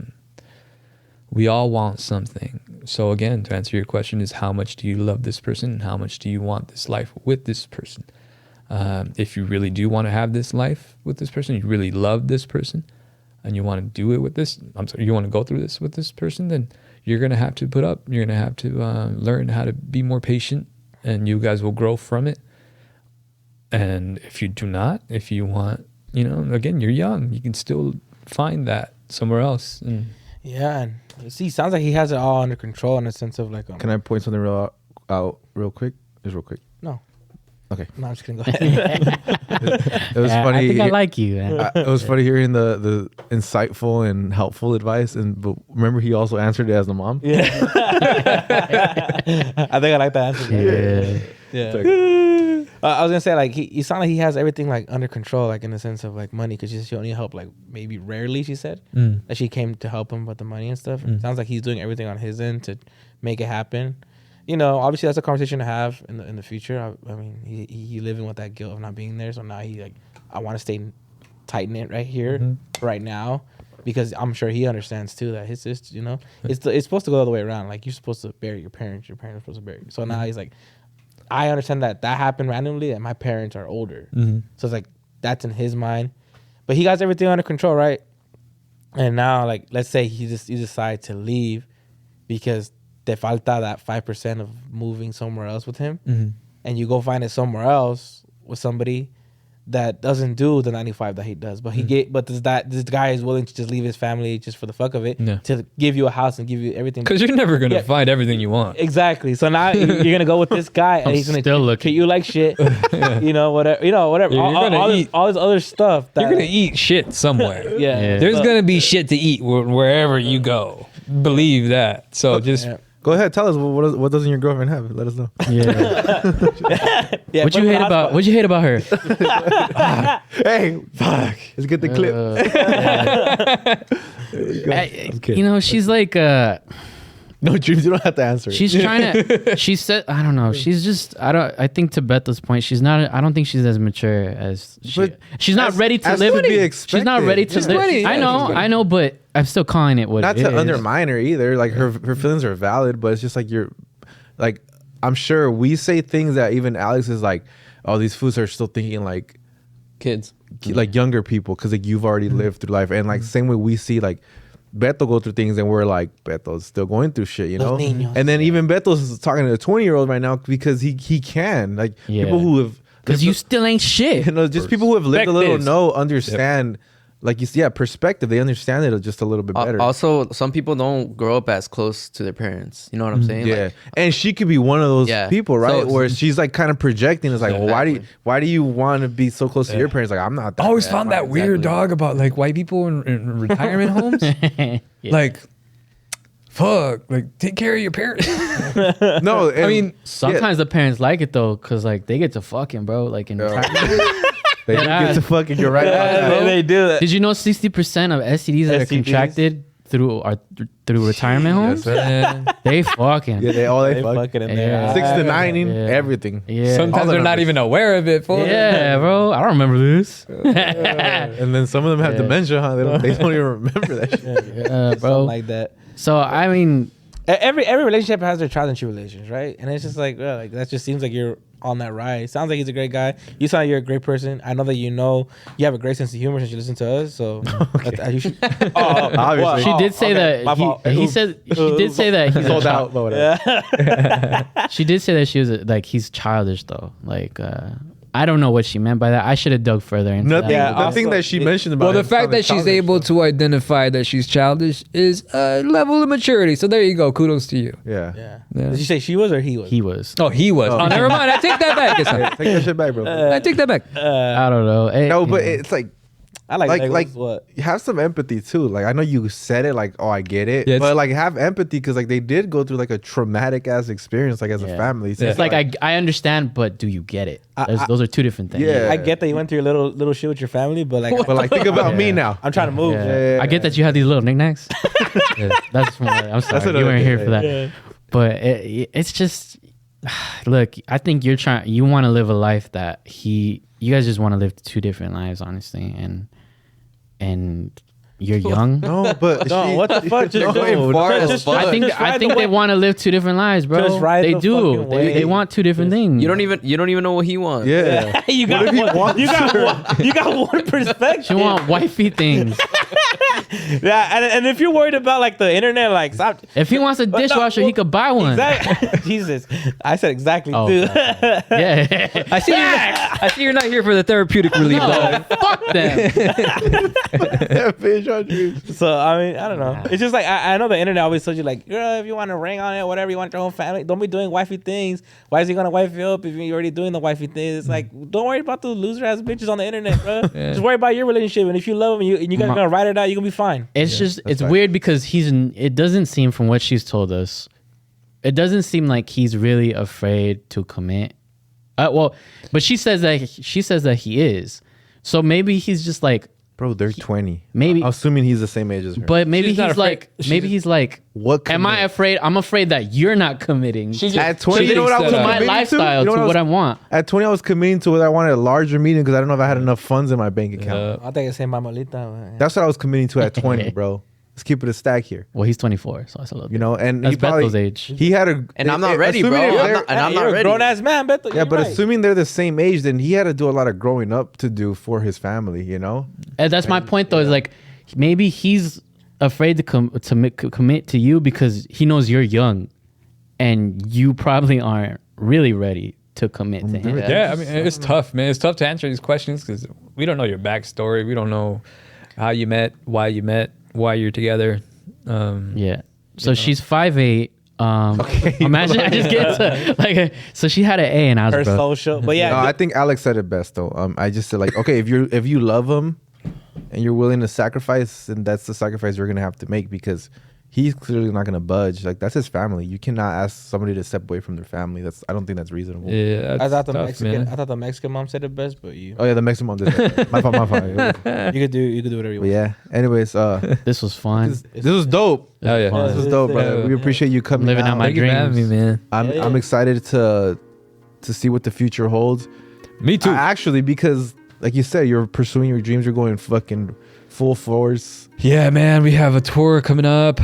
S1: we all want something. So again, to answer your question, is how much do you love this person, and how much do you want this life with this person? If you really do want to have this life with this person, you really love this person, and you want to do it with this, you want to go through this with this person, then you're going to have to put up, you're going to have to learn how to be more patient, and you guys will grow from it. And if you do not, if you want, you know, again, you're young, you can still find that somewhere else. And
S3: Yeah, and see, sounds like he has it all under control in a sense of like.
S2: Can I point something out real quick? Just real quick.
S3: No.
S2: Okay.
S3: No, I'm just gonna go ahead.
S2: It was funny.
S7: I think I like you, man.
S2: It was funny hearing the insightful and helpful advice, but remember he also answered it as the mom.
S3: Yeah. I think I like that answer. Yeah. I was gonna say like he sounded like he has everything like under control, like in the sense of like money, because she only helped like maybe rarely. She said that she came to help him with the money and stuff. And it sounds like he's doing everything on his end to make it happen. You know, obviously that's a conversation to have in the future. I mean, he living with that guilt of not being there, so now he like, I want to stay tight knit right here, right now, because I'm sure he understands too that his sister, you know, it's supposed to go the other way around. Like you're supposed to bury your parents are supposed to bury you. So now he's like, I understand that happened randomly, and my parents are older, so it's like that's in his mind, but he got everything under control, right? And now, like, let's say you decide to leave because te falta that 5% of moving somewhere else with him, and you go find it somewhere else with somebody that doesn't do the 95 that he does, but this guy is willing to just leave his family just for the fuck of it, to give you a house and give you everything,
S1: because you're never gonna find everything you want.
S3: Exactly. So now you're gonna go with this guy, and he's gonna treat you like shit. You know, whatever.
S1: Yeah,
S3: all this other stuff.
S1: You're gonna eat shit somewhere.
S3: Yeah.
S1: There's gonna be shit to eat wherever you go. Believe that. So just.
S3: Yeah.
S2: Go ahead, tell us what doesn't your girlfriend have? Let us know.
S3: Yeah.
S7: What you hate about her?
S2: Hey, fuck. Let's get the clip.
S7: You know, she's like
S2: No, Dreams, you don't have to answer.
S7: she's trying to. She said, I don't know. She's just. I think to Beto's point, she's not. I don't think she's as mature as she's not ready to live. She's not ready to live.
S1: 20,
S7: I know, but I'm still calling it what
S2: Not
S7: it
S2: to
S7: is.
S2: undermine her either. Like her feelings are valid, but it's just like like I'm sure we say things that even Alex is like, oh, these fools are still thinking like
S6: Kids.
S2: like younger people, because like you've already lived through life, and like same way we see like Beto go through things, and we're like, Beto's still going through shit, you know. And then even Beto's talking to a 20-year-old right now because he can, like, people who have,
S7: because you still ain't shit.
S2: you know, just people who have lived a little understand. Like you see, perspective. They understand it just a little bit better.
S6: Also, some people don't grow up as close to their parents. You know what I'm saying?
S2: Yeah,
S6: Like,
S2: and she could be one of those people, right?
S6: So-
S2: where she's like kind of projecting. It's like, well, why do you want to be so close to your parents? Like, I'm not.
S1: I always found that weird, dog, about like white people in retirement homes. Like, fuck, like take care of your parents.
S2: No,
S1: I mean,
S7: Sometimes the parents like it though, because like they get to fucking, bro. Like in retirement.
S2: they get to fucking. You're right.
S3: They do that.
S7: Did you know 60% of STDs that are contracted through retirement homes? They fucking.
S2: Yeah, they
S3: fucking in there.
S7: Yeah.
S2: 6 to 9, everything.
S7: Yeah.
S1: sometimes they're not even aware of it. Fool.
S7: Yeah, bro. I don't remember this.
S2: And then some of them have dementia, huh? They don't even remember that shit.
S7: Bro.
S3: Something like that.
S7: So I mean,
S3: Every relationship has their trials and tribulations, right? And it's just like, well, like that just seems like you're on that ride. Sounds like he's a great guy. You sound like you're a great person. I know that you have a great sense of humor since you listen to us. So you should.
S2: Obviously.
S7: she did say that he said she did say that he's
S2: sold out, but whatever.
S7: She did say that she was like he's childish though. Like I don't know what she meant by that. I should have dug further into
S2: Nothing.
S7: that.
S2: Nothing that she mentioned about.
S1: Well, the
S2: him
S1: fact that
S2: sounded
S1: she's able
S2: childish,
S1: to identify that she's childish is a level of maturity. So there you go. Kudos to you.
S2: though.
S3: Yeah.
S1: Yeah.
S3: Did you say she was or he was?
S7: He was.
S1: Oh, he was. Oh, never mind. I take that back.
S2: Yeah, take that shit back, bro.
S1: I take that back.
S7: I don't know.
S2: No, but it's like
S3: I like
S2: what you have some empathy too. Like I know you said it like, oh, I get it,
S1: Yeah,
S2: but like have empathy because like they did go through like a traumatic ass experience like as a family. So
S7: It's like I understand, but do you get it? Those are two different things.
S2: Yeah.
S3: I get that you went through your little shit with your family, but like,
S2: but like think about me now.
S3: I'm trying to move.
S7: Yeah. I get that you have these little knickknacks. That's more, I'm sorry, you
S2: another
S7: weren't here
S2: thing,
S7: for that.
S3: yeah.
S7: But it's just, look, I think you want to live a life that you guys just want to live two different lives, honestly, and you're young.
S2: No, but
S3: No, what the fuck? Just go.
S7: I think they want to live two different lives, bro.
S3: Just ride
S7: They
S3: the
S7: do.
S3: fucking wave.
S7: They want two different things.
S6: you don't even know what he wants.
S2: yeah.
S3: You got one perspective.
S7: You want wifey things.
S3: Yeah, and if you're worried about like the internet, like stop.
S7: If he wants a dishwasher, he could buy one.
S3: Exactly. Jesus, I said exactly
S7: Oh,
S3: too.
S7: Yeah.
S1: I see you're not here for the therapeutic relief.
S7: No, fuck them.
S3: So I mean, I don't know. It's just like I know the internet always tells you like, if you want a ring on it, whatever, you want your whole family, don't be doing wifey things. Why is he gonna wife you up if you're already doing the wifey things? It's like, don't worry about those loser ass bitches on the internet, bro. Just worry about your relationship, and if you love him and you guys are gonna ride it out, you're gonna be fine.
S7: It's it's weird because it doesn't seem from what she's told us, it doesn't seem like he's really afraid to commit. But she says that he is. So maybe he's just like,
S2: bro, they're 20.
S7: Maybe
S2: assuming he's the same age as her.
S7: But maybe
S1: She's
S7: he's like,
S2: what?
S7: Am I afraid? I'm afraid that you're not committing.
S2: At 20, you know what I was
S7: to my
S2: committing
S7: lifestyle,
S2: You know
S7: to what I want.
S2: At 20, I was committing to what I wanted, a larger meeting, because I don't know if I had enough funds in my bank account.
S3: I think it's saying Mamolita.
S2: That's what I was committing to at 20, bro. Let's keep it a stack here.
S7: Well, he's 24, so that's a little.
S2: You know, and
S7: that's
S2: he probably,
S7: Beto's age.
S2: He had a,
S6: And I'm not ready, bro. I'm not ready.
S3: Grown ass man, Beto.
S2: Yeah, but assuming they're the same age, then he had to do a lot of growing up to do for his family. You know,
S7: and that's my point, though. Is like maybe he's afraid to commit to you because he knows you're young, and you probably aren't really ready to commit to him.
S1: Yeah, I mean, it's tough, man. It's tough to answer these questions because we don't know your backstory. We don't know how you met, why you're together.
S7: Yeah. So she's 5'8". Imagine I just get to like. So she had an A, and I was
S3: her social. But yeah,
S2: no, I think Alex said it best though. I just said like, okay, if you love him and you're willing to sacrifice, then that's the sacrifice you're gonna have to make because he's clearly not gonna budge. Like that's his family. You cannot ask somebody to step away from their family. I don't think that's reasonable.
S1: Yeah,
S3: I thought the
S1: tough,
S3: Mexican.
S1: man.
S3: I thought the Mexican mom said it best, but you.
S2: Oh yeah, the Mexican mom did that. My fault.
S3: You could do whatever you
S2: But
S3: want.
S2: yeah. Anyways,
S7: this was fun.
S2: this was dope.
S1: Oh yeah.
S2: This was dope, brother. We appreciate you coming.
S7: Living out my
S1: Thank you for having
S7: dreams.
S1: me, man.
S2: I'm excited to see what the future holds.
S1: Me too.
S2: Actually, because like you said, you're pursuing your dreams. You're going fucking full force.
S1: Yeah, man, we have a tour coming up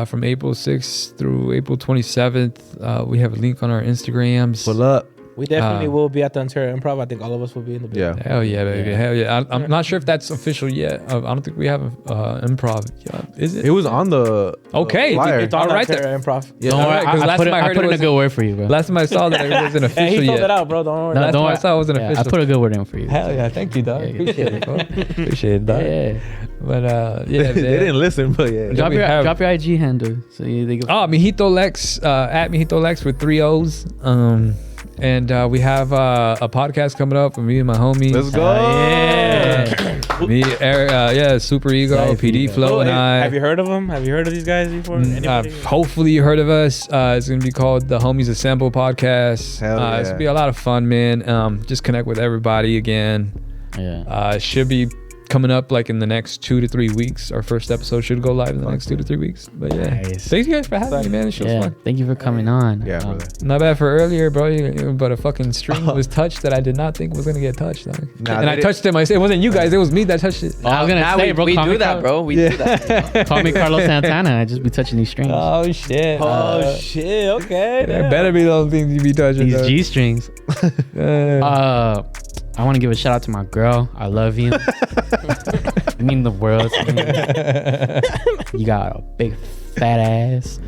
S1: from April 6th through April 27th. We have a link on our Instagrams.
S2: Pull up.
S3: We definitely will be at the Ontario Improv. I think all of us will be in the building.
S2: Yeah.
S1: Hell yeah, baby. Hell yeah. I'm not sure if that's official yet. I don't think we have improv yet. Is it?
S2: It was on the
S1: Okay.
S2: flyer.
S3: It's on
S1: All
S3: the
S1: right
S3: Ontario Improv.
S2: Yeah.
S7: Don't worry,
S1: Alright, 'cause
S7: I
S1: last
S7: put,
S1: time I
S7: I
S1: heard
S7: put
S1: it
S7: in a
S1: was-
S7: good word for you, bro.
S1: Last time I saw that it wasn't
S3: And
S1: official
S3: he filled
S1: yet.
S3: it out, bro. Don't worry.
S7: No,
S1: Last
S7: don't
S1: time I
S7: worry.
S1: saw it wasn't
S7: Yeah, I
S1: official.
S7: put a good word in for you.
S1: Hell yeah, thank you, dog.
S7: Yeah, yeah.
S1: Appreciate it, bro. Appreciate it, dog.
S7: Yeah.
S1: But
S2: they
S1: yeah, man.
S2: didn't listen, but yeah.
S7: Drop
S1: we
S7: your
S1: have-
S7: drop your IG handle so they can.
S1: Oh, MijitoLex, at MijitoLex with 3 O's. And we have a podcast coming up with me and my homies.
S2: Let's go.
S1: Me, Eric, Super Ego,
S7: Sorry,
S1: PD
S7: Ego.
S1: Flow, and I.
S3: Have you heard of them? Have you heard of these guys before? Anybody?
S1: Hopefully you heard of us. It's gonna be called the Homies Assemble Podcast.
S2: Hell yeah.
S1: It's gonna be a lot of fun, man. Just connect with everybody again.
S7: Yeah.
S1: It should be coming up like in the next 2 to 3 weeks. Our first episode should go live in the next 2 to 3 weeks. But yeah,
S7: Nice.
S1: thanks you guys for having me, man. This show's
S7: Yeah.
S1: fun.
S7: Thank you for coming on.
S2: Yeah, brother.
S1: Not bad for earlier, bro. But a fucking string was touched that I did not think was gonna get touched. Dog.
S2: Nah,
S1: And I
S2: they-
S1: touched it myself. It wasn't you guys. It was me that touched it.
S7: Oh, I was gonna
S6: Now
S7: say, bro.
S6: we
S7: call
S6: do
S7: me
S6: that, bro. We do that.
S7: Call me Carlos Santana. I just be touching these strings.
S1: Oh shit.
S3: Oh shit! Okay.
S1: That better be the only thing you be touching.
S7: These
S1: dog.
S7: G strings. I want to give a shout out to my girl. I love you. I mean the world to me. You got a big fat ass.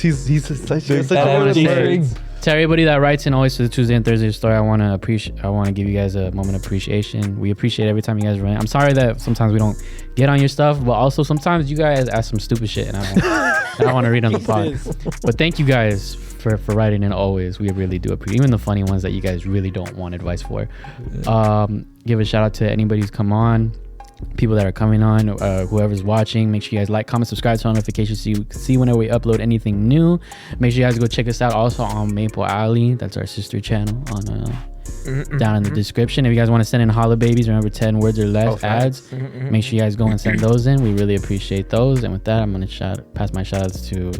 S2: He's such a
S7: I wanna
S2: good
S7: say- To everybody that writes in always to the Tuesday and Thursday story, I want to give you guys a moment of appreciation. We appreciate every time you guys write. I'm sorry that sometimes we don't get on your stuff, but also sometimes you guys ask some stupid shit and I don't want to read on the pod. But thank you guys for writing in always. We really do appreciate even the funny ones that you guys really don't want advice for. Give a shout out to anybody who's come on, people that are coming on, whoever's watching. Make sure you guys like, comment, subscribe, turn on notifications so you can see whenever we upload anything new. Make sure you guys go check us out also on Maple Alley. That's our sister channel on down in the description. If you guys want to send in holla babies, remember 10 words or less ads. Make sure you guys go and send those in. We really appreciate those. And with that, I'm gonna pass my shout outs to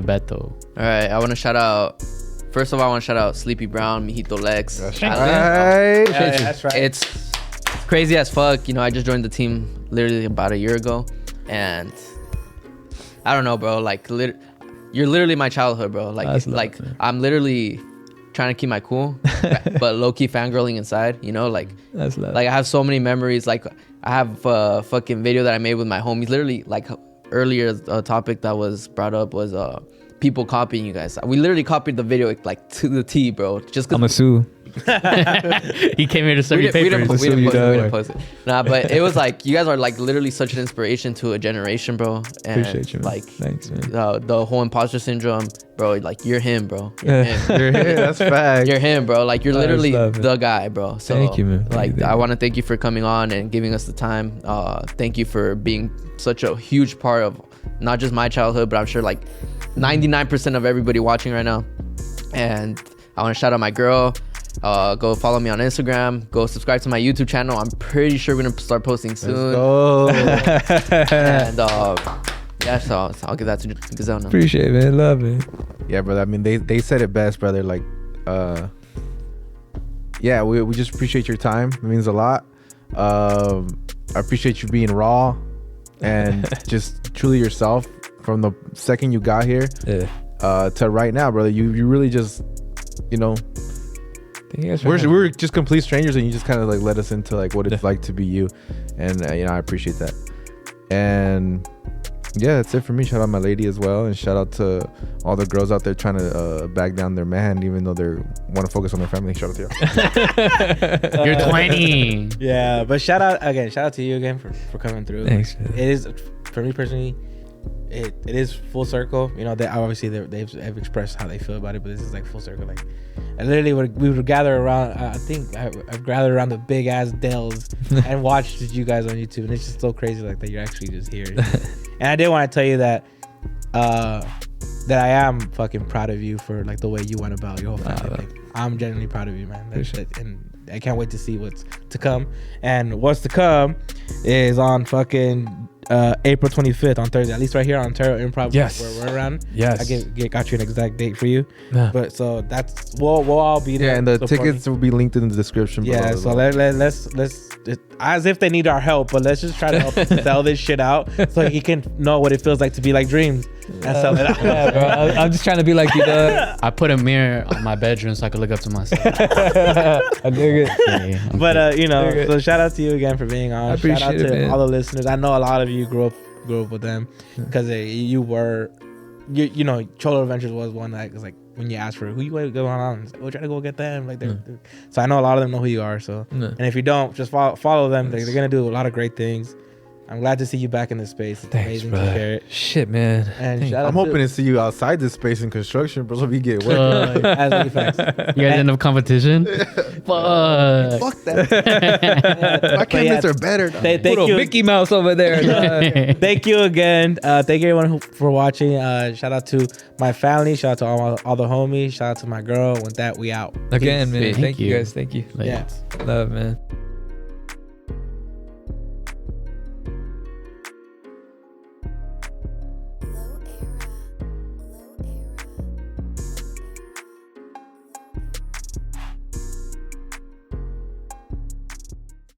S7: Beto.
S6: All right, I want to shout out. First of all, I want to shout out Sleepy Brown, MijitoLex.
S2: Right.
S3: That's right.
S6: It's crazy as fuck. You know, I just joined the team literally about a year ago, and I don't know, bro. Like, you're literally my childhood, bro.
S1: That's
S6: Like,
S1: love, man.
S6: I'm literally trying to keep my cool, but low key fangirling inside. You know, like
S1: That's love.
S6: like I have so many memories. Like I have a fucking video that I made with my homies. Literally, like earlier, a topic that was brought up was people copying you guys. We literally copied the video like to the T, bro. Just
S1: I'm
S6: cause
S1: a sue.
S7: He came here to serve you
S6: we
S7: papers.
S6: didn't post it. Nah, but it was like you guys are like literally such an inspiration to a generation, bro. And
S1: Appreciate you, man.
S6: like
S1: Thanks, man.
S6: the whole imposter syndrome, bro. Like you're him, bro. You're him.
S2: That's fact.
S6: You're him, bro. Like you're
S1: I just
S6: literally
S1: love it.
S6: the guy, bro. So
S1: Thank you, man.
S6: Like
S1: Thank you.
S6: I want to thank you for coming on and giving us the time. Thank you for being such a huge part of not just my childhood, but I'm sure like 99% of everybody watching right now. And I want to shout out my girl. Go follow me on Instagram. Go subscribe to my YouTube channel. I'm pretty sure we're gonna start posting soon. And yeah, so I'll give that to Gazelle now.
S1: Appreciate it, man. Love it.
S2: Yeah, brother. I mean, they said it best, brother. Like, yeah, we just appreciate your time. It means a lot. I appreciate you being raw and just truly yourself from the second you got here to right now, brother. You really just, you know,
S1: Thank you guys for having
S2: we're just complete strangers, and you just kind of like let us into like what it's like to be you, and you know, I appreciate that. And yeah, that's it for me. Shout out my lady as well, and shout out to all the girls out there trying to back down their man, even though they want to focus on their family. Shout out to you.
S7: You're 20.
S3: Yeah, but shout out to you again for coming through.
S1: Thanks, man.
S3: It is, for me personally, it is full circle. You know, they obviously they've expressed how they feel about it, but this is like full circle. Like, I literally we would gather around. I think I've gathered around the big ass Dells and watched you guys on YouTube, and it's just so crazy like that you're actually just here. And I did want to tell you that that I am fucking proud of you for like the way you went about your whole family thing. I'm genuinely proud of you, man. And I can't wait to see what's to come. And what's to come is on fucking April 25th on Thursday, at least right here on Ontario Improv.
S1: Yes.
S3: Where we're around.
S1: Yes.
S3: I got you an exact date for you.
S1: Yeah.
S3: But so that's we'll all be there.
S2: Yeah, and the
S3: supporting.
S2: tickets will be linked in the description below.
S3: Yeah,
S2: as
S3: so
S2: well.
S3: let's as if they need our help, but let's just try to help sell this shit out so he can know what it feels like to be like Dreams and sell it out.
S1: Yeah, bro. I'm just trying to be like you, dog.
S7: I put a mirror on my bedroom so I could look up to myself.
S1: I dig it.
S7: Yeah, I'm
S3: But you know,
S1: Okay.
S3: so shout out to you again for being on.
S1: I appreciate
S3: shout out
S1: it,
S3: to
S1: man.
S3: all the listeners. I know a lot of you grew up with them because you know Cholo Adventures was one that was like when you asked for who you want to go on, it's like, we'll try to go get them. Like they're so I know a lot of them know who you are. So and if you don't, just follow them. They're gonna do a lot of great things. I'm glad to see you back in this space. It's
S1: Thanks,
S3: amazing
S1: bro.
S3: to hear it.
S1: Shit, man.
S3: And
S1: Thanks.
S3: shout out
S2: I'm hoping to see you outside this space in construction, bro. So we get work.
S3: as many facts.
S7: You guys end up competition? Fuck.
S2: Fuck that. My candidates are better. dog.
S3: Thank
S1: Little
S3: you.
S1: Mickey Mouse over there. dog.
S3: Thank you again. Thank you everyone for watching. Shout out to my family. Shout out to all the homies. Shout out to my girl. With that, we out.
S1: Again, man.
S7: Thank
S1: Thank you
S7: you.
S1: guys. Thank you.
S7: Like,
S3: Yeah.
S1: Love, man.